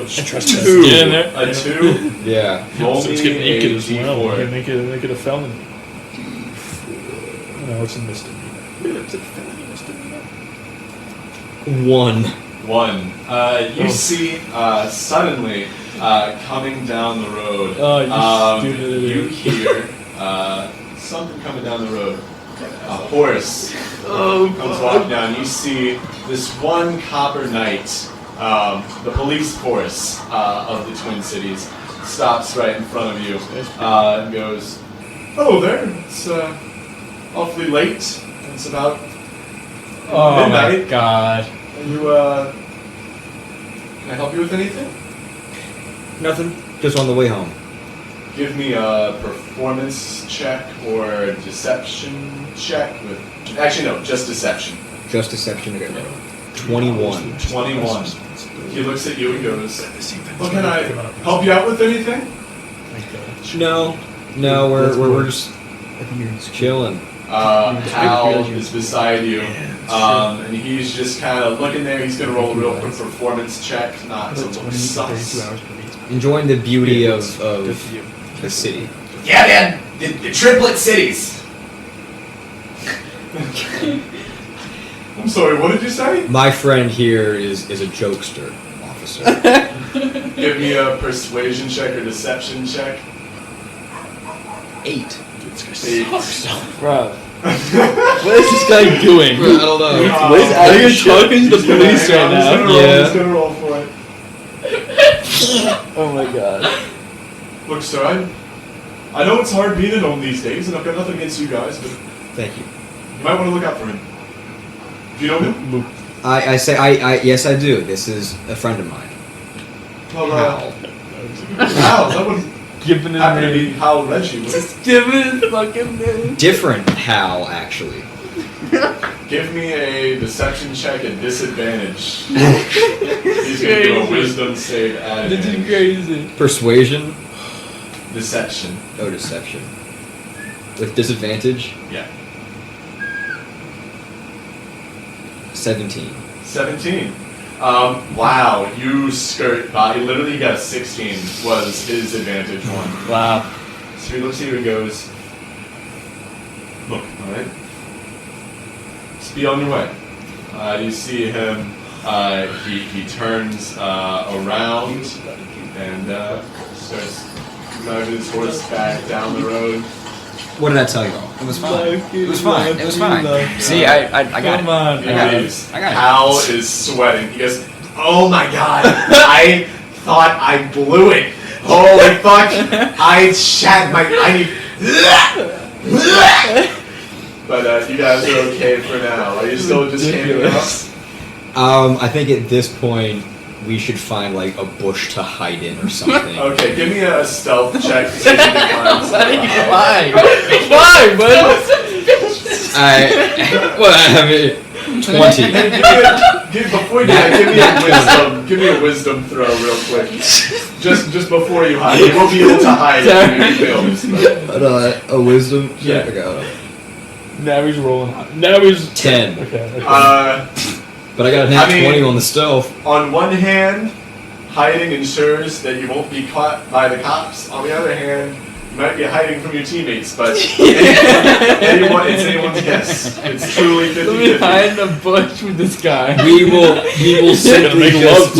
Trespass. Two. Get in there. A 2? yeah. Roll So it's me getting naked a as well. We D4. can make it a felony. No, it's a misdemeanor. It's a felony misdemeanor. 1. 1. You see suddenly coming down the road. Oh, you stupid You idiot. hear something coming down the road. A horse comes walking down. You see this one copper knight, the police force of the Twin Cities, stops right in front of you and goes, "Hello there. It's awfully late. It's about midnight. God. Are you, can I help you with anything? Nothing. Just on the way home. Give me a performance check or deception check with... Actually, no, just deception. Just deception. Okay. 21. 21. He looks at you and goes, well, can I help you out with anything? No, we're just I think you're in chilling. Hal is beside you, and he's just kind of looking there. He's going to roll a real quick performance check, not to look sus. hours per week. Enjoying the beauty of the city. Yeah, man, the triplet cities. I'm sorry, what did you say? My friend here is a jokester, officer. Give me a persuasion check or deception check. 8. Bro. What is this guy doing? I don't know. What is Are you shit. talking to the He's gonna- police hang on, right now? He's gonna roll for it. Oh my god. Look, sir, I know it's hard being a gnome these days, and I've got nothing against you guys, but Thank you. you might want to look out for him. Do you know him? I say, yes, I do. This is a friend of mine. Well, Hal. Hal, that would Giving his happen to be name. Hal Reggie. would it? Just give it his fucking name. Different Hal, actually. Give me a deception check at disadvantage. He's gonna do a wisdom save at This is advantage. crazy. Persuasion. Deception. Oh, deception. With disadvantage. Yeah. 17. 17. Wow, you skirt by. Literally, you got a 16 was his advantage one. Wow. So he looks at you and goes, look, alright? Just be on your way. You see him, he turns around and starts driving his horse back down the road. What did I tell you all? It was fine. It was fine. It was fine. See, I got Come it. on. He I got it. leaves. I got it. Hal is sweating. He goes, oh my god, I thought I blew it. Holy fuck, I shat my, But you guys are okay for now. Are you still just camping out? I think at this point we should find like a bush to hide in or something. Okay, give me a stealth check to see if you can find something. Why? Why, bud? I mean, 20. Before you do that, give me a wisdom throw real quick. Just before you hide. You won't be able to hide if you fail. A wisdom Yeah. check. Okay. Now he's rolling hot. Now he's 10. Okay. But I got a nat I mean- 20 on the stealth. On one hand, hiding ensures that you won't be caught by the cops. On the other hand, you might be hiding from your teammates, but it's anyone's guess. It's truly Let me 50-50. hide in a bush with this guy. We will simply make love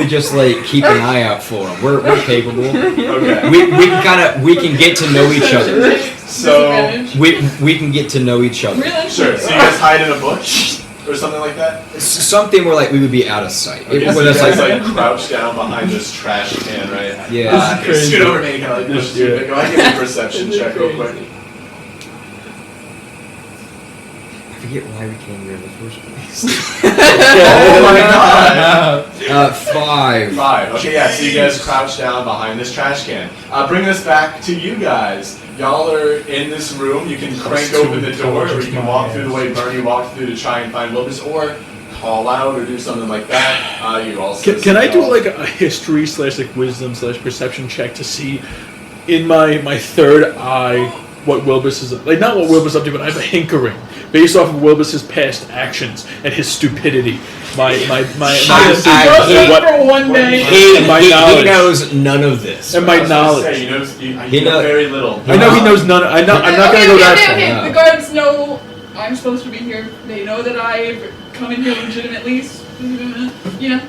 just like keep an eye out for him. We're capable. Okay. We can get to know each other. So, Disadvantage. We can get to know each other. Really? sure. So you guys hide in a bush or something like that? Something where like we would be out of sight. Okay, It so you was guys like, crouch down behind this trash can, right? Yeah. This is crazy. Scoot over me and kind of like push you. Yeah. Go ahead and give me a perception check real quick. I forget why we came here in the first place. Oh my god! 5. 5. Okay, yeah, so you guys crouch down behind this trash can. Bringing us back to you guys. Y'all are in this room. You can crank open the door, or you can walk through the way Bernie walked through to try and find Wilbis, or call out or do something like that. You also Can I do like a history / like wisdom / perception check to see in my third eye what Wilbis is like? Not what Wilbis is up to, but I have a hankering based off of Wilbis's past actions and his stupidity. My For one day. He knows none of this. and I my was gonna knowledge. say, you know very little. I know he knows none. I'm not gonna go that far. Okay. The guards know I'm supposed to be here. They know that I've come in here legitimately.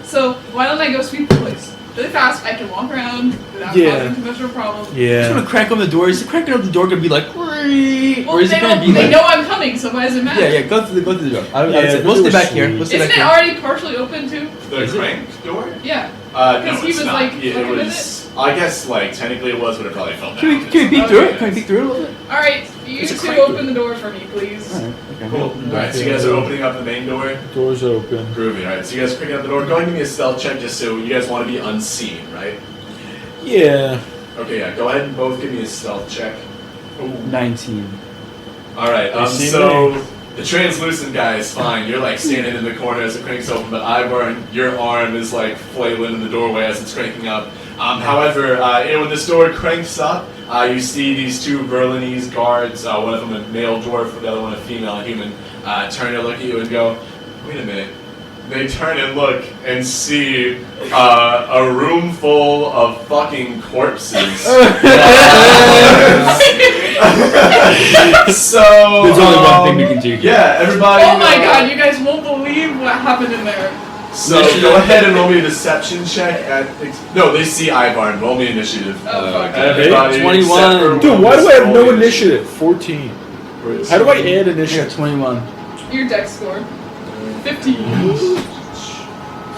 So why don't I go sweep the place? Really fast, I can walk around without causing too much of a problem. I'm Yeah. gonna crack on the door. Is the cracking up the door gonna be like, "Whee," Well, or is it gonna be they like? know I'm coming, so why does it matter? Yeah, go through the door. I would Yeah, say, we'll they stay were back here. sweet. We'll stay Isn't back it here. already partially open too? The crank door? Yeah. No, Because he it's was, not. like, Yeah, fucking it with was. I guess like technically it was, but it probably fell down. Can we peek through it? Can we peek through it a little bit? All right, you It's a two crank open the door for me, please. Alright, okay. Cool. Alright, so you guys are opening up the main door. Doors open. Groovy. Alright, so you guys are picking up the door. Go ahead and give me a stealth check just so you guys want to be unseen, right? Yeah. Okay, yeah. Go ahead and both give me a stealth check. 19. Alright, They see so me. the translucent guy is fine. You're like standing in the corner as it cranks open, but Ivarn, your arm is like flailing in the doorway as it's cranking up. However, when this door cranks up, you see these two Berlinese guards, one of them a male dwarf, the other one a female human, turn to look at you and go, wait a minute. They turn and look and see a room full of fucking corpses. So There's only one thing we can do here. Yeah, everybody. Oh my god, you guys won't believe what happened in there. So go ahead and roll me a deception check at. No, they see Ivarn. Roll me initiative. Oh, fuck. Everybody 21. except for Dude, why do Wilbis, I have roll no me initiative? 14. How do I add I got initiative? 21. Your dex score. 15.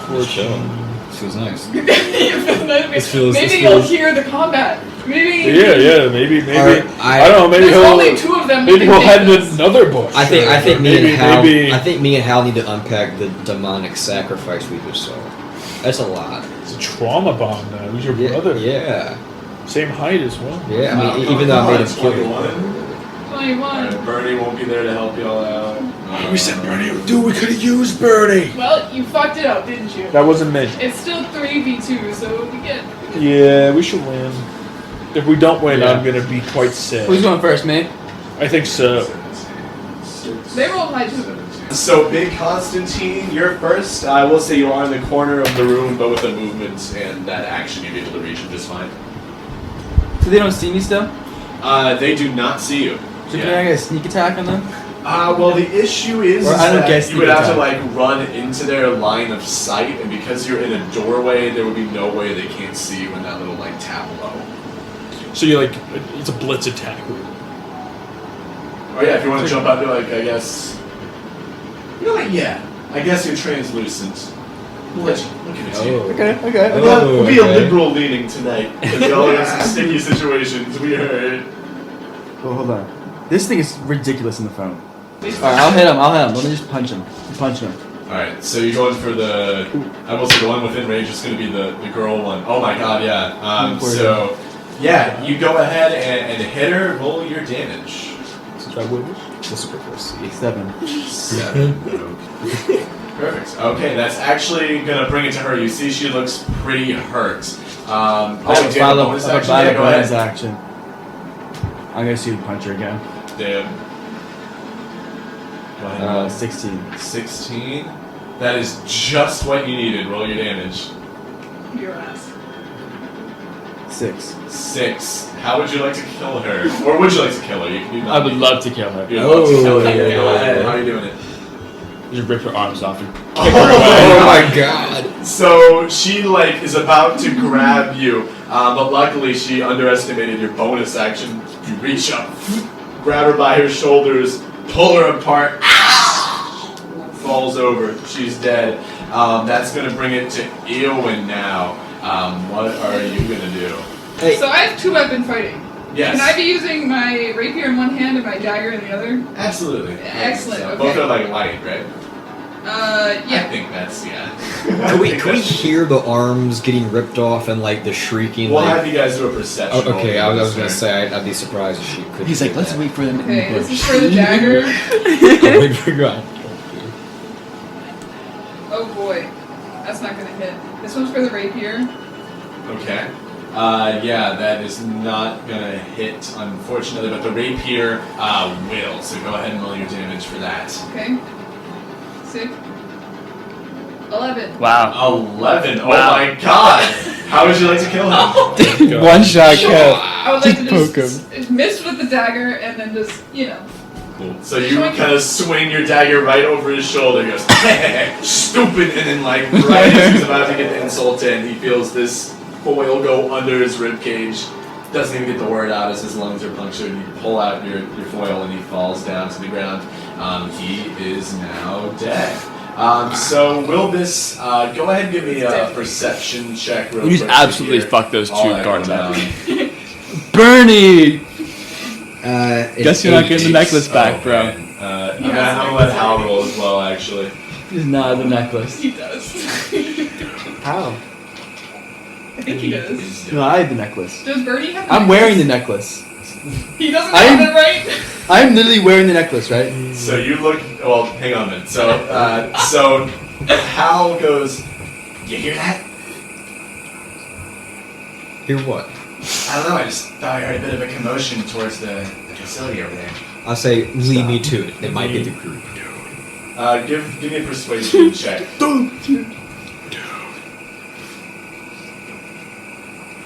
14. Feels nice. Maybe This feels- you'll hear the combat. Maybe. Yeah, maybe. Alright, I don't know. Maybe There's he'll. only 2 of them. Maybe who he'll can head take in this. another bush. I think maybe, I think me and Hal need to unpack the demonic sacrifice we just saw. That's a lot. It's a trauma bomb now. Who's your Yeah, brother? yeah, Same height as well. yeah. I mean, Oh, even though I made him kill 21. you. 21. Alright, Bernie won't be there to help y'all out. We said Bernie. Dude, we could have used Bernie. Well, you fucked it up, didn't you? That wasn't me. It's still 3v2, so we get. Yeah, we should win. If we don't win, Yeah. I'm gonna be quite sad. Who's going first, mate? I think so. They rolled high too. So, Big Constantine, you're first. I will say you are in the corner of the room, but with the movement and that action, you'll be able to reach him just fine. So they don't see me still? They do not see you. So can I get a sneak attack on them? Well, the issue is Or I don't that guess you would the have to attack. like run into their line of sight, and because you're in a doorway, there would be no way they can't see you in that little like tableau. So you're like, it's a blitz attack. Oh yeah, if you want to jump out, you're like, I guess. You're like, yeah. I guess you're translucent. We'll let you look at you. Okay. We'll be a okay. liberal leaning tonight because we all have some sticky situations. We heard. Oh, hold on. This thing is ridiculous in the phone. Alright, I'll hit him. Let me just punch him. Punch him. Alright, so you're going for the. I will say the one within range is going to be the girl one. Oh my god, yeah. So, yeah, you go ahead and hit her, roll your damage. Is that Wilbis? This will go see. 7. 7. Perfect. Okay, that's actually going to bring it to her. You see she looks pretty hurt. Do you have a bonus action? Yeah, go ahead. Action. I'm gonna see you punch her again. Damn. Go ahead and roll. 16. 16. That is just what you needed. Roll your damage. Your ass. 6. 6. How would you like to kill her? Or would you like to kill her? You can do I would love to kill her. You'd love to kill her. yeah, Go ahead. yeah. How are you doing it? Just rip her arms off and Oh my god. So she like is about to grab you, but luckily she underestimated your bonus action. You reach up, grab her by her shoulders, pull her apart, falls over. She's dead. That's gonna bring it to Eowyn now. What are you gonna do? Hey. So I have 2-weapon fighting. Yes. Can I be using my rapier in one hand and my dagger in the other? Absolutely. Excellent, So okay. both are like light, right? I Yeah. think that's yeah. Can we hear the arms getting ripped off and like the shrieking? We'll like, have you guys do a perception. oh, okay, I roll was for gonna this say I'd be surprised if she could. He's like, let's wait for them in Okay, the this is bush. for the dagger. Wait for God. Oh boy. That's not gonna hit. This one's for the rapier. Okay. Yeah, that is not gonna hit, unfortunately, but the rapier will. So go ahead and roll your damage for that. Okay. 6. 11. wow. 11. Oh Wow. my god! How would you like to kill him? One shot Sure. kill. I would like to Just just miss with the dagger and then just, Cool. So you kind of swing your dagger right over his shoulder. He goes, stupid, and then like right as he's about to get the insult in, he feels this foil go under his rib cage. Doesn't even get the word out as his lungs are punctured. You pull out your foil and he falls down to the ground. He is now dead. So Wilbis, go ahead and give me a perception check real We just quick absolutely here. fucked those two All that guards going up. down. Bernie! Guess you're not getting the necklace back, bro. I'm gonna let Hal roll as well, actually. He's not the necklace. He does. How? I think he does. No, I have the necklace. Does Bernie have the I'm wearing the necklace? necklace. He doesn't I'm- have it, right? I'm literally wearing the necklace, right? So you look. Well, hang on a minute. So Hal goes. You hear that? Hear what? I don't know. I just thought I heard a bit of a commotion towards the facility over there. I'll say lead me to it. It might be the group. Give me a persuasion check.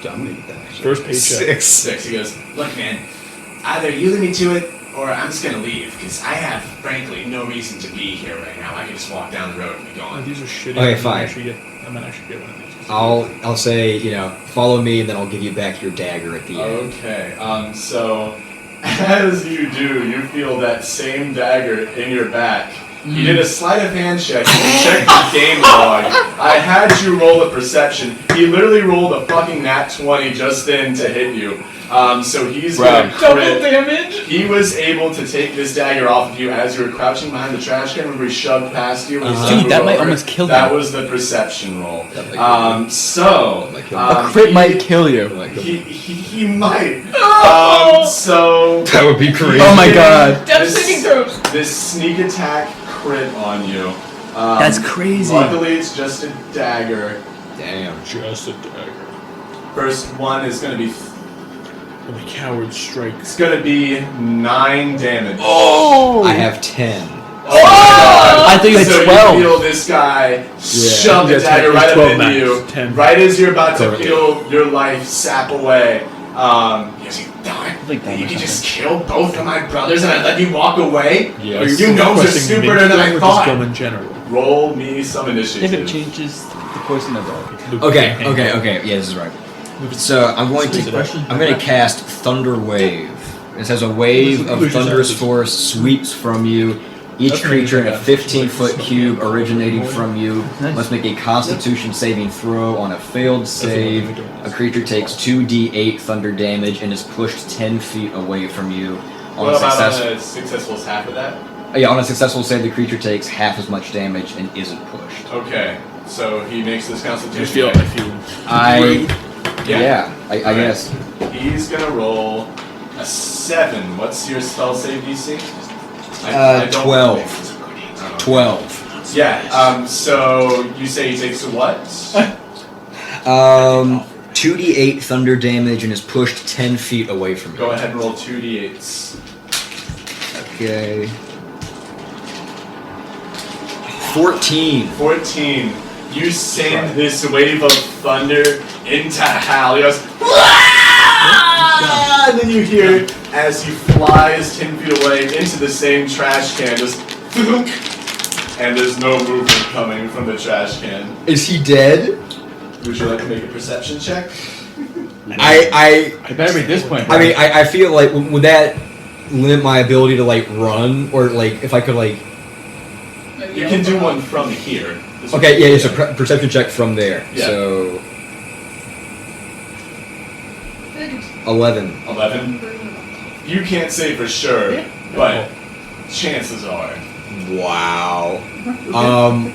I'm gonna get that. First paycheck. 6. He goes. Look, man. either you lead me to it, or I'm just gonna leave, because I have, frankly, no reason to be here right now. I can just walk down the road and be Oh, gone. these are shitty. Okay, I fine. might actually get one of these. I'll say, follow me, and then I'll give you back your dagger at the end. Okay, so as you do, you feel that same dagger in your back. You did a sleight of hand check. You checked the game log. I had you roll a perception. He literally rolled a fucking nat 20 just then to hit you. So he's gonna Double crit. damage. He was able to take this dagger off of you as you were crouching behind the trash can. Remember, he shoved past you. And Dude, that might almost kill him. That was the perception roll. That might kill him. So That might kill A crit he- might kill you. He might. So That would be crazy. Oh my god. Death This- saving throws. this sneak attack crit on you. That's crazy. Luckily, it's just a dagger. Damn. Just a dagger. First one is going to be. And the coward strike. It's going to be 9 damage. Oh! I have 10. Oh my god! I thought you had so 12. you feel this guy shove the Yeah, dagger 10, right up 12 into max, you. 10. Right as you're about to Currently. feel your life sap away. Yes, you died. Like that You or could just kill both of my brothers and I let you walk away? Yeah. Are You gnomes are requesting stupider mint than I or just thought. gum in general? Roll me some initiative. If it changes the poison of it. Okay. Yeah, this is right. So I'm going to cast Thunder Wave. It says a wave of thunderous force sweeps from you. Each creature in a 15-foot cube originating from you must make a Constitution saving throw. On a failed save, a creature takes 2d8 thunder damage and is pushed 10 feet away from you. On What a about successful, on a successful is half of that? on a successful save, the creature takes half as much damage and isn't pushed. Okay, so he makes this I constitution feel. check. I guess. He's gonna roll a 7. What's your spell save DC? I don't 12. think- 12. Yeah, so you say he takes what? 2d8 thunder damage and is pushed 10 feet away from you. Go ahead and roll 2d8s. Okay. 14. 14. You send this wave of thunder into Hal. He goes, "Ah!" And then you hear as he flies 10 feet away into the same trash can, just thunk, and there's no movement coming from the trash can. Is he dead? Would you like to make a perception check? I It better be at this point. mean, I feel like, would that limit my ability to, run? Or, if I could, You can do one from here. This Okay, one- yeah, it's a perception check from there. Yeah. So, 11. 11. You can't say for sure, but chances are. Wow.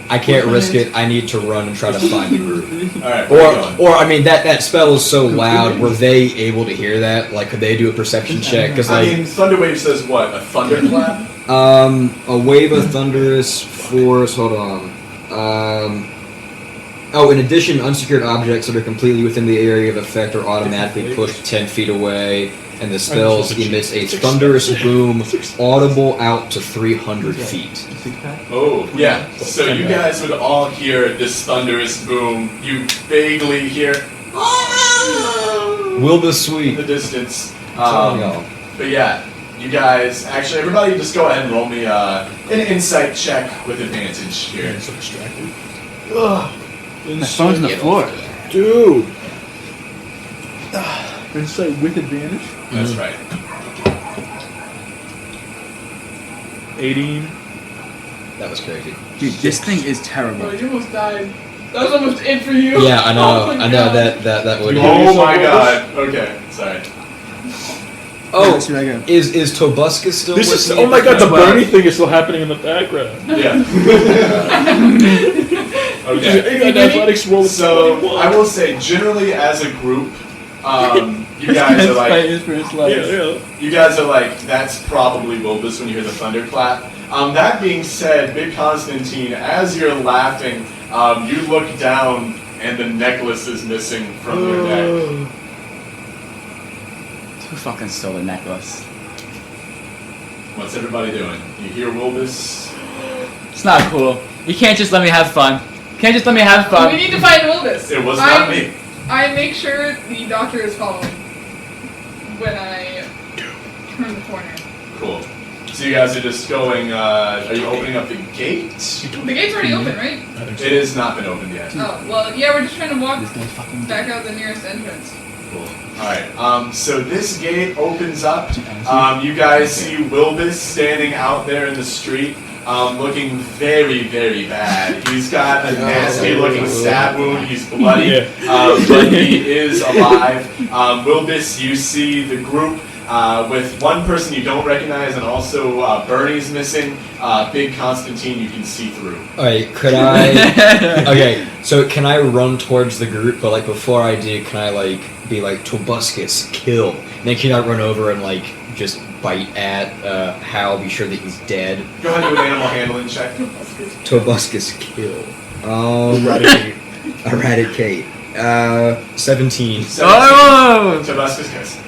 I can't risk it. I need to run and try to find the group. Alright, where are you going? Or I mean, that spell is so loud. Were they able to hear that? Could they do a perception check? Because I mean, Thunderwave says what? A thunderclap? a wave of thunderous force. Hold on. In addition, unsecured objects that are completely within the area of effect are automatically pushed 10 feet away, and the spells emits a thunderous boom, audible out to 300 feet. Oh, yeah. So you guys would all hear this thunderous boom. You vaguely hear Wilbis in sweet. the distance. Telling y'all. But yeah, you guys, actually, everybody just go ahead and roll me an insight check with advantage here. I'm so distracted. My phone's on the floor. Dude. Insight with advantage. That's right. 18. That was crazy. Dude, this thing is Oh, terrible. you almost died. That was almost it for you. Yeah, I know. Oh my I know God. that would. Oh my god. Okay, sorry. Oh, Let's see what I got. is Tobuscus still? This with is. me? Oh my god, the Well- Bernie thing is still happening in the background. Yeah. Okay. Hey, got athletics roll. So 21. I will say, generally as a group, you guys are like, for his life. Yeah. you guys are like, that's probably Wilbis when you hear the thunderclap. That being said, Big Constantine, as you're laughing, you look down and the necklace is missing from your neck. Who fucking stole the necklace? What's everybody doing? You hear Wilbis? It's not cool. You can't just let me have fun. You can't just let me have We fun. need to find Wilbis. It was not me. I make sure the doctor is following when I corner. Cool. So you guys are just going, are you opening up the gate? The gate's already open, right? I think so. It has not been opened yet. Oh, well, yeah, we're just trying to walk There's no fucking back out the nearest entrance. Cool. Alright, so this gate opens up. You guys see Wilbis standing out there in the street, looking very, very bad. He's got a nasty looking stab wound, he's bloody, but he is alive. Wilbis, you see the group with one person you don't recognize, and also Bernie's missing. Big Constantine you can see through. Alright, could I... Okay, so can I run towards the group, but like before I do, can I like be like, Tobuscus, kill? And then can I run over and like just bite at Hal, be sure that he's dead? Go ahead and do an animal handling check. Tobuscus, kill. Eradicate. Eradicate. 17. Oh! Tobuscus goes.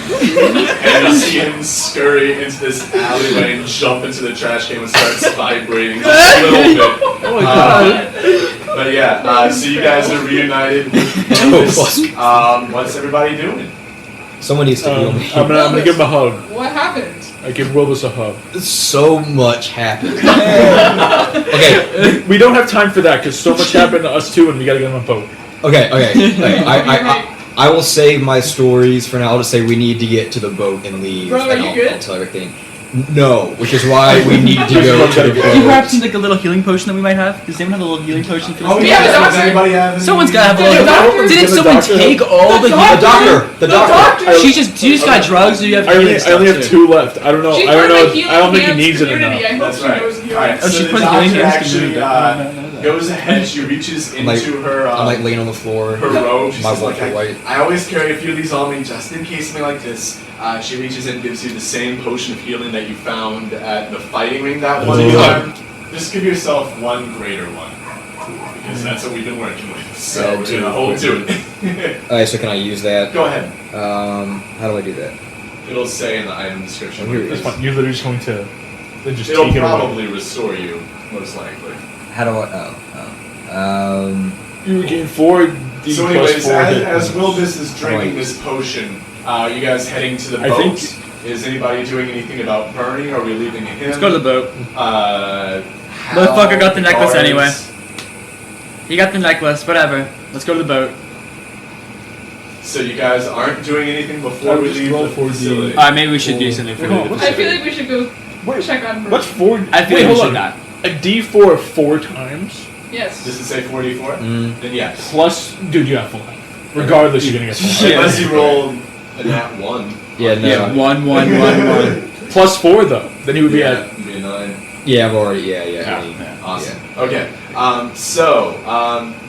And you see him scurry into this alleyway and jump into the trash can and starts vibrating just a little bit. Oh my god. But yeah, so you guys are reunited with Wilbis. What's everybody doing? Someone needs to heal me. I'm gonna give him a hug. What happened? I give Wilbus a hug. So much happened. Okay, We don't have time for that because so much happened to us too, and we gotta get on a boat. okay. I will save my stories for now. I'll just say we need to get to the boat and leave. Bro, are and you I'll good? tell everything. No, which is why we need to go to the Do you perhaps boat. need like a little healing potion that we might have? Does anyone have a little healing potion for this? Oh We yeah, have a does doctor. anybody have any? Someone's gotta have a The little. doctor. Didn't The someone doctor. take all the The healing? The doctor. She just got drugs, or you have healing I stuff only have too? 2 left. I don't know. She's I don't part of know. the healing I don't think he hands needs it community. enough. I hope That's she right. knows healing. Alright, Oh, so she's the part of the healing doctor hands actually community. goes ahead, she reaches into Like- her I'm like laying on the floor. her robe. She My says, like, white white. I always carry a few of these on me just in case something like this. She reaches in and gives you the same potion of healing that you found at the fighting ring that one time. Just give yourself one greater one. Because that's what we've been working with. So Yeah, we're gonna hold to it. Alright, so can I use that? Go ahead. How do I do that? It'll say in the item description. Oh, here what it it That's is. fine. You're literally just going to then just It'll take it away. probably restore you, most likely. How do I? You regain 4d So plus anyways, 4 hit as points. Wilbis is drinking Right. this potion, you guys heading to the I boat? think- Is anybody doing anything about Bernie? Are we leaving him? Let's go to the boat. Motherfucker got the necklace anyway. He got the necklace, whatever. Let's go to the boat. So you guys aren't doing anything before we just leave roll the 4D. facility? Alright, maybe we should do something for Wait, hold on, the what's I feel like we should go Wait, check on her. what's 4? I feel Wait, like we hold should on. not. A d4 4 times Yes. Does it say 44? Mm. Then yes. plus. Dude, you got full health. Regardless, you're gonna get full health. Unless you roll a nat 1. Yeah, no. Yeah, 1, 1, 1, 1. Plus 4 though. Then he would be Yeah, at. it'd be a 9. Yeah, I've already. Yeah. Yeah. Awesome. Okay.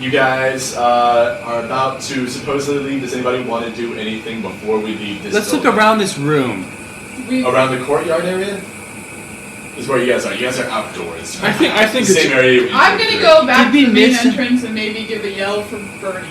You guys are about to supposedly leave. Does anybody want to do anything before we leave this Let's look building? around this room. We, Around the courtyard area? Is where you guys are. You guys are outdoors. I think The it's. same area. we I'm came gonna through. go back Did we to the main miss- entrance and maybe give a yell for Bernie.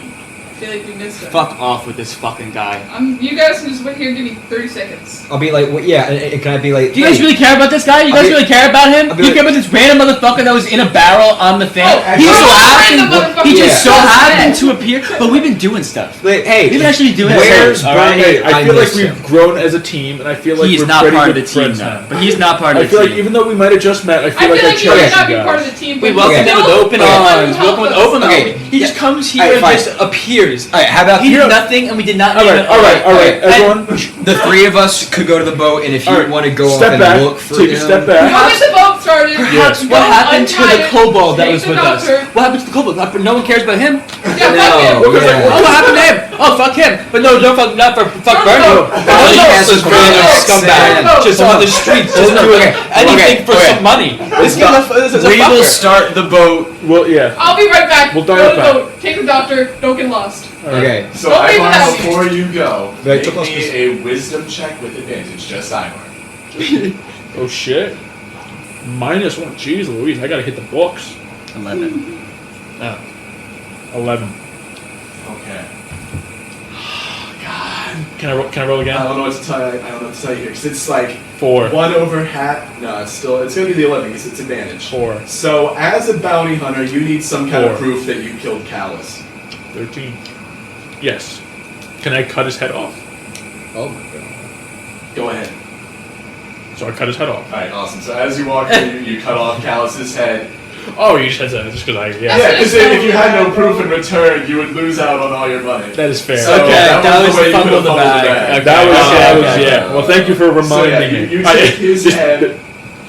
I feel like we missed him. Fuck off with this fucking guy. You guys can just wait here and give me 30 seconds. I'll be like, yeah, and can I be like? Do you guys hey, really care about this guy? You guys I'll be- really care about him? I'll be You like- care about this random motherfucker that was in a barrel on the thing? Oh, he oh, so random happened. motherfucker He just was so just happened dead. to appear. But we've been doing stuff. Like, hey, We've been actually doing where's stuff. Bernie? Hey, I feel like miss we've him. grown as a team, and I feel like He's we're not pretty part of good the team friends now. now. But he's not part I of the feel team. like even though we might have just met, I I feel feel like I like you might trust not you be part of guys. the team, We but welcome you him with still open want to arms. help Welcome with us. open Okay. arms. He just comes here Alright, and fine. just appears. All right, how about He You did know- nothing, and we did not All name right, him. all right, Alright, everyone. the 3 of us could go to the boat, and if you All right, want to go step up back. and look for Take him, a step Go back. get the boat started. Perhaps Go what happened to untie the it, kobold that take was the with us? doctor. What happened to the kobold? No one cares about him. Yeah, fuck him. No, Because, like, yeah. Oh, what happened to him? Oh, fuck him. But no, don't fuck, not for fuck No, Bernie. no, Bernie no, has no, this no, random no, scumbag no, just no, on no. the streets, just No, doing okay, anything okay, for okay. some money. This guy is a we will fucker. start the boat. Well, yeah. I'll be right back. We'll Go dial to the it back. boat. Take the doctor. Don't get lost. Okay. So Don't leave Ivarn, without me. before you go, Right, make took us me this- a wisdom check with advantage. Just Ivarn. Oh shit. -1. Jeez Louise, I gotta hit the books. 11. Oh. 11. Okay. God. Can I roll I again? don't know what to tell you. I don't know what to tell you here because it's like 4. 1 over hat. No, it's gonna be the 11 because it's advantage. 4. So as a bounty hunter, you need some kind of 4. proof that you killed Callus. 13. Yes. Can I cut his head off? Oh my god. Go ahead. So I cut his head off. Alright, awesome. So as you walk through, you cut off Callus's head. Oh, you just had to, just because I, yeah. Yeah, because if you had no proof in return, you would lose out on all your money. That is fair. So Okay, that was the way you fumble could have the fumbled the bag. bag. That was, Okay. yeah. Well, thank you for reminding me. You take his head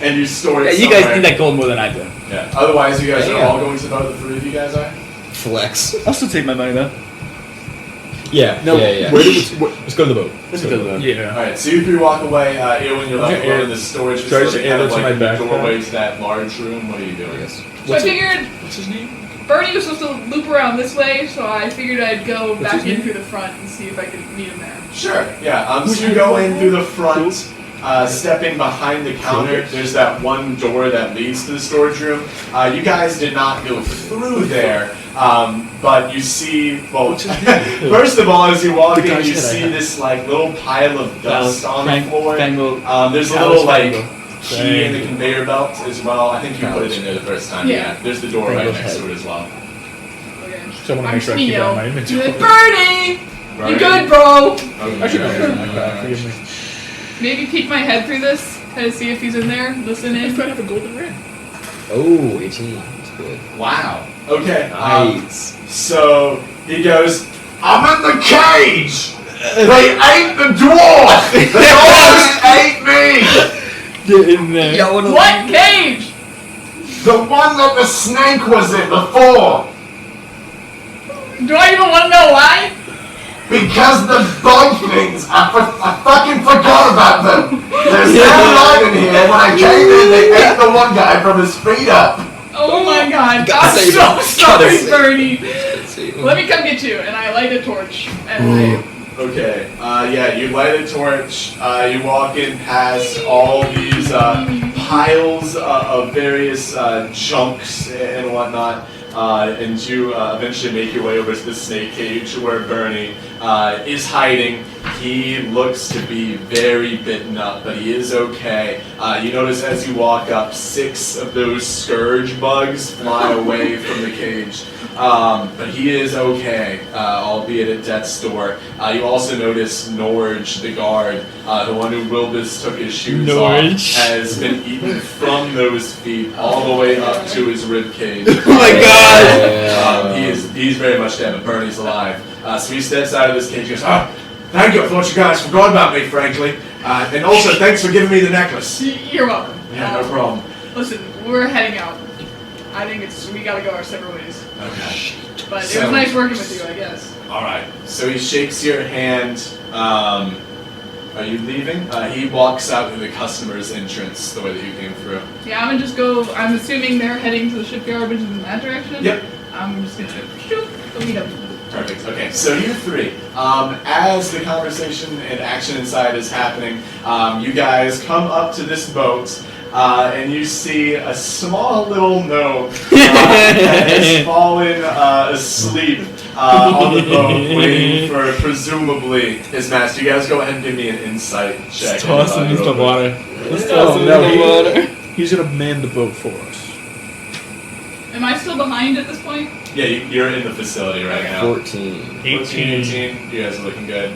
and you store Yeah, it you guys somewhere. need that gold more than I do. Yeah. Otherwise, you guys are Yeah. all going to the boat. The three of you guys are. Flex. I'll still take my money though. Yeah. No, yeah. where did we, Let's go to the boat. Let's go to the boat. yeah. All right. So you three walk away. Eowyn, you're left Okay, alone yeah. in the storage Should I just facility, add kind it of to like my in the backpack? doorway to that large room. What are you doing? Yes. So I figured What's his name? Bernie was supposed to loop around this way, so I figured I'd go What's back his in name? through the front and see if I could meet him there. Sure. Yeah. Who's So you your go boy? in through the front. Stepping behind the counter, Wilbis? there's that one door that leads to the storage room. You guys did not go through there, but you see. Well, What's his name? first of all, as you walk The in, guy's you head I see had. this like little pile of dust on the floor. Fangle. There's a Callous little like Fangle. key in the conveyor belt as well. I think you put it in there the first time. Yeah. There's the door right Fangle's next head. to it as well. Okay. So I want to I'm make sure I keep that in my Neo. inventory. Bernie! Right? You good, bro? Okay. I should know what's in my back, forgive me. Maybe peek my head through this, kind of see if he's in there, I listening. thought I have a golden ring. Oh, 18. That's good. Wow. Okay. Nice. So he goes, I'm in the cage! They ate the dwarf! They almost ate me! Get in there. What cage? The one that the snake was in before! Do I even want to know why? Because the bug things, I fucking forgot about them! There's no line in here. When I came in, they ate the one guy from his feet up! Oh my god, Gotta I'm save so him. Gotta sorry, save Bernie. Let me come get you, and I light a torch, and Okay, yeah, you light a torch, you walk in past all these piles of various junks and whatnot, and you eventually make your way over to the snake cage where Bernie is hiding. He looks to be very bitten up, but he is okay. You notice as you walk up, 6 of those scourge bugs fly away from the cage. But he is okay, albeit at death's door. You also notice Norge, the guard, the one who Wilbis took his shoes Norge. off, has been eaten from those feet all the way up to his rib cage. Oh my god! He's very much dead, but Bernie's alive. So he steps out of this cage and goes, "Oh, thank you. I thought you guys forgot about me, frankly. And also, thanks for giving me the necklace." you're welcome. Yeah, no problem. Listen, we're heading out. I think we gotta go our separate ways. Okay. But it So- was nice working with you, I guess. All right. So he shakes your hand. Are you leaving? He walks out through the customer's entrance, the way that you came through. Yeah, I'm gonna just go. I'm assuming they're heading to the shipyard, which is in that direction. Yep. I'm just gonna shoot, go meet them. Perfect. Okay, so you three, as the conversation and action inside is happening, you guys come up to this boat, and you see a small little gnome that has fallen asleep on the boat, waiting for presumably his master. You guys go ahead and give me an insight check. Toss him into the water. Let's Oh, toss him no, in the water. He's gonna man the boat for us. Am I still behind at this point? Yeah, you're in the facility right now. 14. 18. You guys are looking good.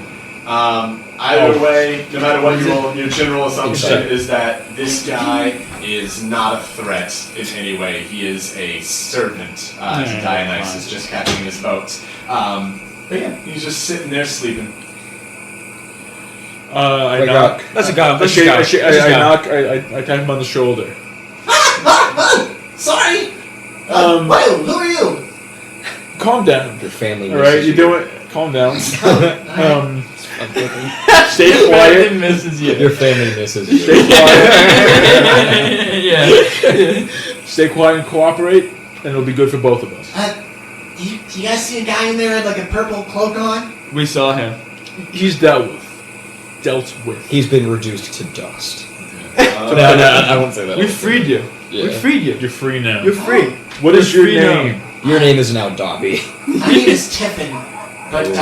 Either way, no matter what you roll, your general assumption Insight. is that this guy is not a threat in any way. He is a servant to Yeah, Dionysus, just captaining his boat. But yeah, he's just sitting there sleeping. I Wake knock. up. Let's go. I, Let's shake, go. I, shake, Let's I go. knock. I tap him on the shoulder. Sorry! Well, who are you? Calm down. Your family. All right, misses you doing? Calm down. Stay Family quiet. misses you. Your family misses you. Stay quiet. Yeah. Stay quiet and cooperate, and it'll be good for both of us. Do you guys see a guy in there with like a purple cloak on? We saw him. He's dealt with. He's been reduced to dust. Uh, No, I won't say that. We freed you. Yeah. We freed you. You're free now. You're free. What is your free now. name? Your name is now Dobby. My name is Tiffin, but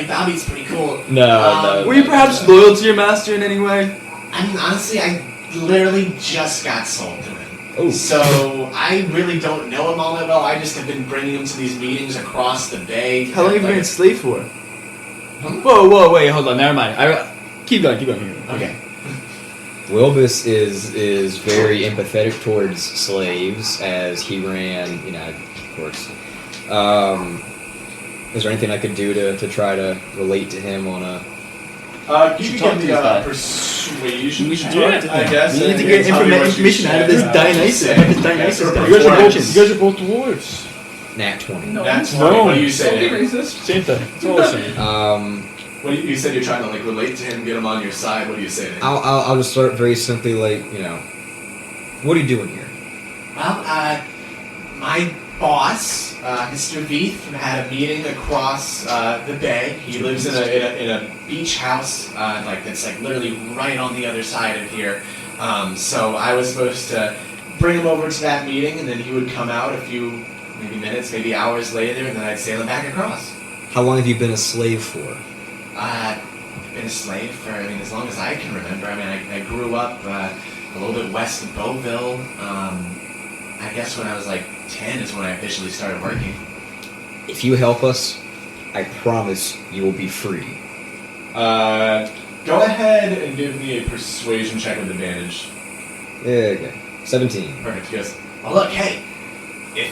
Dobby's pretty cool. No. Were you perhaps loyal to your master in any way? I mean, honestly, I literally just got sold to him. Oh. So I really don't know him all that well. I just have been bringing him to these meetings across the bay. How long have you been enslaved for? Whoa, wait, hold on, never mind. Keep going. Okay. Wilbis is very empathetic towards slaves as he ran, of course. Is there anything I could do to try to relate to him on a... You should can talk give to me this guy. a persuasion We should check, talk to I him. guess. We need to and get tell me what you information out of this check. Dionysus. Okay. This Dionysus Yeah, guy. You guys are both. Performance. You guys are both dwarves. Nat 20. No. That's No. funny. What do you Don't say be to him? racist. Same thing. That's all I'm saying. What do you said you're trying to like relate to him, get him on your side. What do you say to him? I'll just start very simply, what are you doing here? Well, my boss, Mr. Veith, had a meeting across the bay. He lives in a beach house, that's like literally right on the other side of here. So I was supposed to bring him over to that meeting, and then he would come out a few, maybe minutes, maybe hours later, and then I'd sail him back across. How long have you been a slave for? Been a slave for, as long as I can remember. I grew up a little bit west of Beauville. I guess when I was like 10 is when I officially started working. If you help us, I promise you will be free. Go ahead and give me a persuasion check with advantage. Yeah, okay. 17. Perfect. He goes, Well, look, hey, if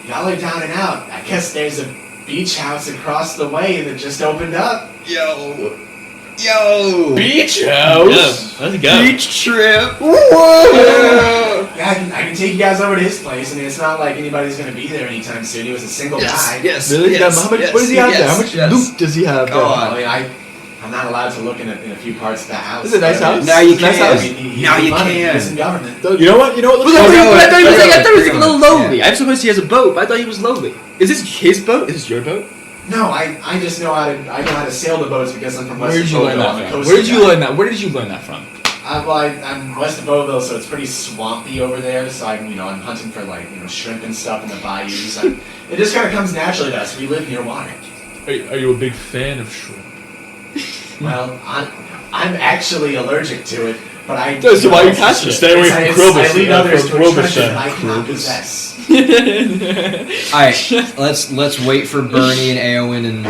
y'all are down and out, I guess there's a beach house across the way that just opened up. Yo! Beach house. Let's go. Beach trip! Yeah, I can take you guys over to his place. It's not like anybody's going to be there anytime soon. He was a single guy. Yes, Really? yes, How much? yes, What does he have there? yes, How much yes. loot does he have? Go there? on. I'm not allowed to look in a few parts of the house. Is it a nice house? Now you Nice can. house? He's Now you money. can. He's in government. You know what? Let's I thought he was like Bring a him little in. lowly. Yeah. I'm supposed he has a boat, but I thought he was lowly. Is this his boat? Is this your boat? No, I just know how to sail the boats because I'm from West Where did you learn Beauville. I'm a that from? coastal Where did you guy. learn that? Where did you learn that from? I'm west of Beauville, so it's pretty swampy over there. So I'm hunting for shrimp and stuff in the bayous. It just kind of comes naturally to us. We live near water. Are you a big fan of shrimp? Well, I'm actually allergic to it, but I. So why are you catching it? Stay away from Krobus. I lead others to a Krobus treasure then. that I cannot possess. Alright, let's wait for Bernie and Eowyn and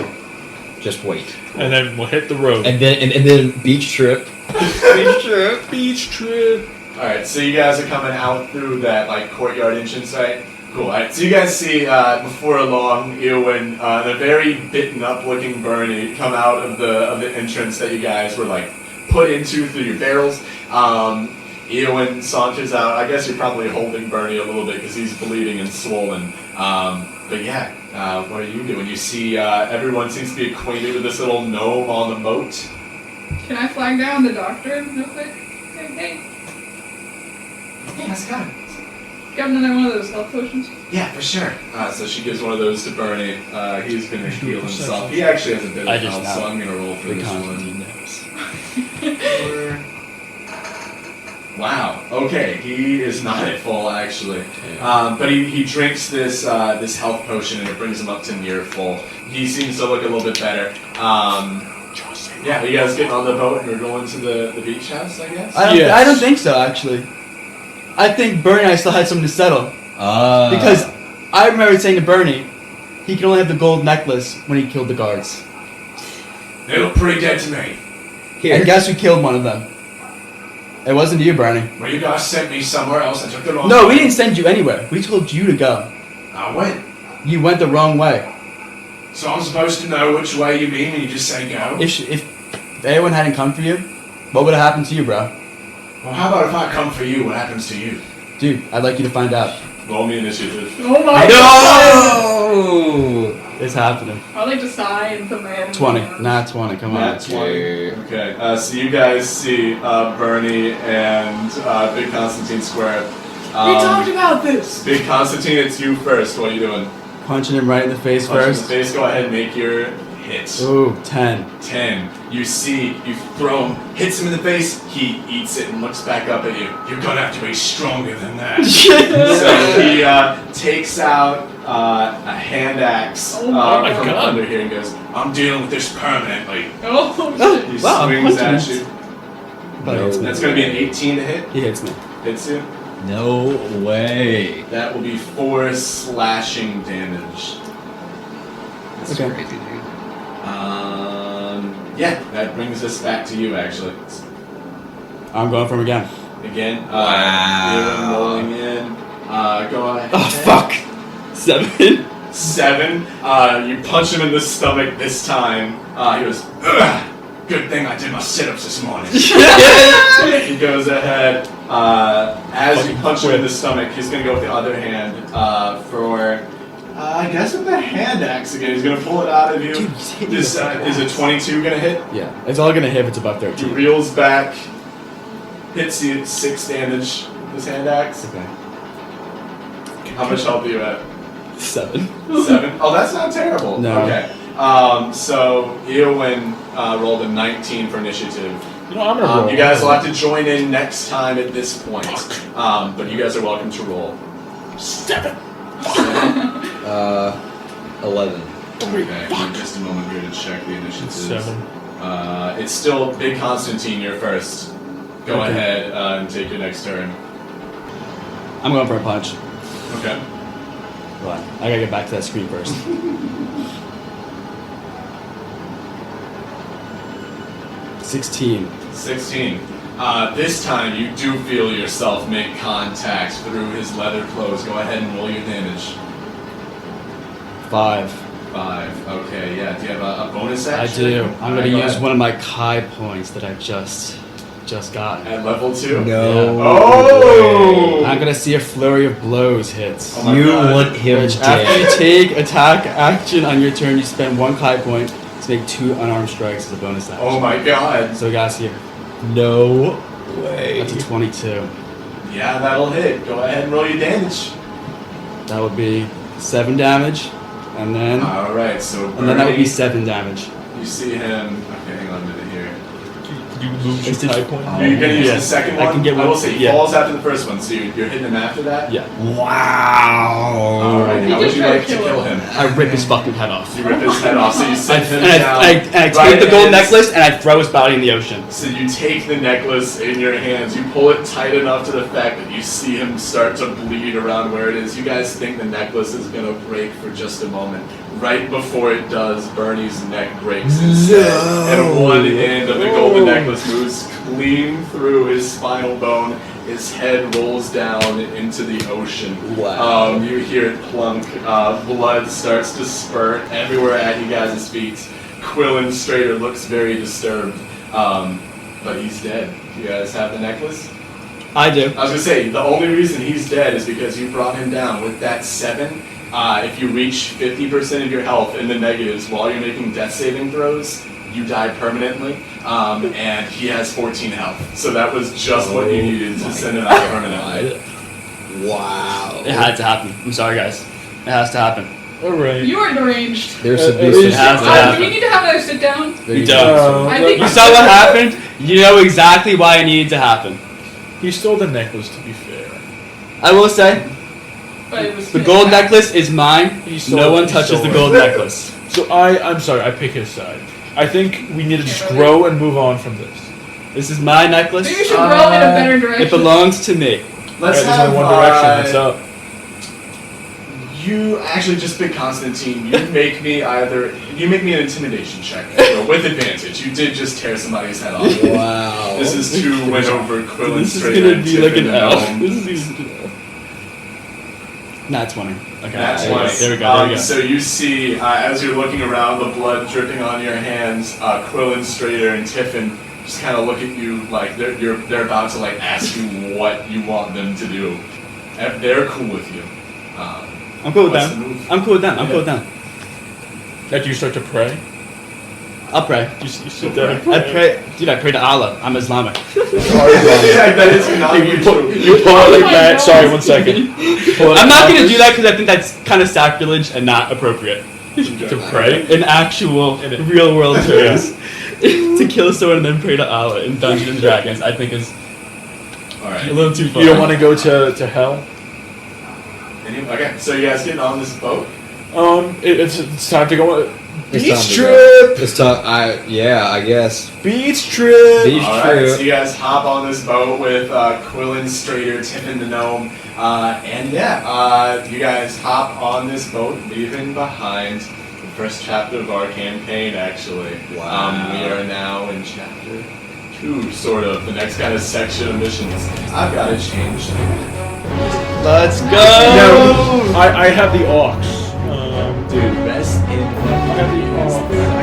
just wait. And then we'll hit the road. And then beach trip. Beach trip. Beach trip. all right, so you guys are coming out through that courtyard entrance, right? Cool. All right, so you guys see before long, Eowyn, the very bitten up looking Bernie come out of the entrance that you guys were put into through your barrels. Eowyn saunters out. I guess you're probably holding Bernie a little bit because he's bleeding and swollen. But yeah, what are you doing? You see everyone seems to be acquainted with this little gnome on the moat. Can I flag down the doctor real quick? Hey, Hey, how's it going? got another one of those health potions? Yeah, for sure. So she gives one of those to Bernie. He's going to heal himself. perception. He actually has a bit I of just health, so know. I'm going to roll for The this one. Constantine knows. Wow. Okay, he is not at full actually, but he drinks this health potion and it brings him up to near full. He seems to look a little bit better. Yeah, you guys getting on the boat and we're going to the beach house, I guess. Yes. I don't think so, actually. I think Bernie and I still had something to settle. Because I remember saying to Bernie, he can only have the gold necklace when he killed the guards. They look pretty dead to me. And guess who killed one of them? It wasn't you, Bernie. Well, you guys sent me somewhere else. I took the wrong. No, we didn't send you anywhere. We told you to go. I went. You went the wrong way. So I'm supposed to know which way you mean when you just say go. If anyone hadn't come for you, what would have happened to you, bro? Well, how about if I come for you? What happens to you? Dude, I'd like you to find out. Roll me initiative. Oh my No! It's happening. I like to sigh and put my head in 20. my arms. Nah, 20. Come on. Nat 20. Okay, so you guys see Bernie and Big Constantine square. We talked about this! Big Constantine, it's you first. What are you doing? Punching him right in the face Punch him in first. the face. Go ahead and make your hit. Ooh, 10. 10. You see, you throw him, hits him in the face, he eats it and looks back up at you. You're gonna have to be stronger than that. So he takes out a hand axe Oh my from God. under here and goes, I'm dealing with this permanently. Oh shit. He Wow, I'm swings punching at him. you. But hits me. That's gonna be an 18 to hit. He hits me. Hits you. No way. That will be 4 slashing damage. That's Okay. crazy, dude. Yeah, that brings us back to you actually. I'm going for him again. Again, Wow. Eowyn rolling in. Go ahead. Oh, fuck. 7. 7. You punch him in the stomach this time. He goes, ugh! Good thing I did my sit-ups this morning. He goes ahead. As you punch him in the stomach, he's going to go with the other hand for, I guess with the hand axe again. He's going to pull it out of you. Dude, he's hitting This, you with is a 22 going to hit? Yeah, it's all gonna hit if it's above He 13. reels back, hits you 6 damage with his hand axe. Okay. How much health are you at? 7. 7? Oh, that's not terrible. No. Okay. So Eowyn rolled a 19 for initiative. You know, I'm gonna roll. You guys will have to join in next time at this point. But you guys are welcome to roll. 7. 11. Okay, give me just a moment here to check the initiatives. 7. It's still Big Constantine, you're first. Go Okay. ahead and take your next turn. I'm going for a punch. Okay. Hold on. I gotta get back to that screen first. 16. 16. This time you do feel yourself make contact through his leather clothes. Go ahead and roll your damage. 5. 5. Okay, yeah. Do you have a bonus I action? do. I'm gonna Alright, go use ahead. one of my Kai points that I just got. At level 2? No. Oh! I'm gonna see a flurry of blows hits. Oh my You God. want him Which, after you dead. take attack action on your turn, you spend 1 Kai point to make 2 unarmed strikes as a bonus action. Oh my god. So guys, here. No way. That's a 22. Yeah, that'll hit. Go ahead and roll your damage. That would be 7 damage, and then Alright, so that would be Bernie, 7 damage. you see him. Okay, hang on a minute here. Could you move It's your just- high point? Are you gonna use Yeah, the second I one? can get I will one- say he yeah. falls after the first one, so you're hitting him after that? Yeah. Wow. Alright, You how would just you try to like to kill kill him. him? I rip his fucking head off. You rip his head off, so you send him And down. I right take the gold as- necklace and I throw his body in the ocean. So you take the necklace in your hands, you pull it tight enough to the fact that you see him start to bleed around where it is. You guys think the necklace is gonna break for just a moment. Right before it does, Bernie's neck breaks instead, and one end of the golden necklace moves clean through his spinal bone. His head rolls down into the ocean. Wow. You hear it plunk. Blood starts to spurt everywhere at you guys' feet. Quillen Strader looks very disturbed, but he's dead. You guys have the necklace? I do. I was gonna say, the only reason he's dead is because you brought him down with that 7. If you reach 50% of your health in the negatives while you're making death saving throws, you die permanently. And he has 14 health. So that was just what you needed to send him out permanently. Wow. It had to happen. I'm sorry, guys. It has to happen. Alright. You are deranged. There's It abusive. has to Do happen. we need to have another sit down? You don't. I think You saw what happened? You know exactly why it needed to happen. He stole the necklace, to be fair. I will say, But it was the gold necklace is mine. He stole No it. one He touches stole the it. gold necklace. So I'm sorry, I pick his side. I think we need to just grow and move on from this. This is my necklace. Maybe we should grow in a better direction. It belongs to me. Let's Alright, there's have only one direction. What's up? You actually just pick Constantine. You make me an intimidation check with advantage. You did just tear somebody's head off. Wow. This is to win over Quillen This is Strader gonna and be like an Tiffin L. Gnome. This is easy to know. Not 20. Okay. That's Nice. why. There we go. There we go. So you see, as you're looking around, the blood dripping on your hands. Quillen Strader and Tiffin just kind of look at you like they're about to like ask you what you want them to do. And they're cool with you. I'm cool with What's the them. move? I'm cool with them. I'm Yeah. cool with them. After you start to pray, I'll pray. you sit down and I pray. Dude, I pray to Allah. I'm Islamic. Yeah, that is not You pull Oh it like my that. God. Sorry, 1 second. I'm not gonna do that because I think that's kind of sacrilege and not appropriate. To pray? In actual, In it. real world terms. To kill someone and then pray to Allah in Dungeons and Dragons, I think is All a right. little too far. You don't want to go to hell? Okay, so you guys getting on this boat? It's time to go. It's Beach time to trip. It's time. I guess. Beach trip. Beach All right, trip. so you guys hop on this boat with Quillen Strader, Tiffin the Gnome, and you guys hop on this boat, leaving behind the first chapter of our campaign. Actually, Wow. we are now in chapter Ooh, sort of. The next kind of section of missions. I've got it changed. Let's go. No, I have the Orcs. Dude, best in I have the Orcs.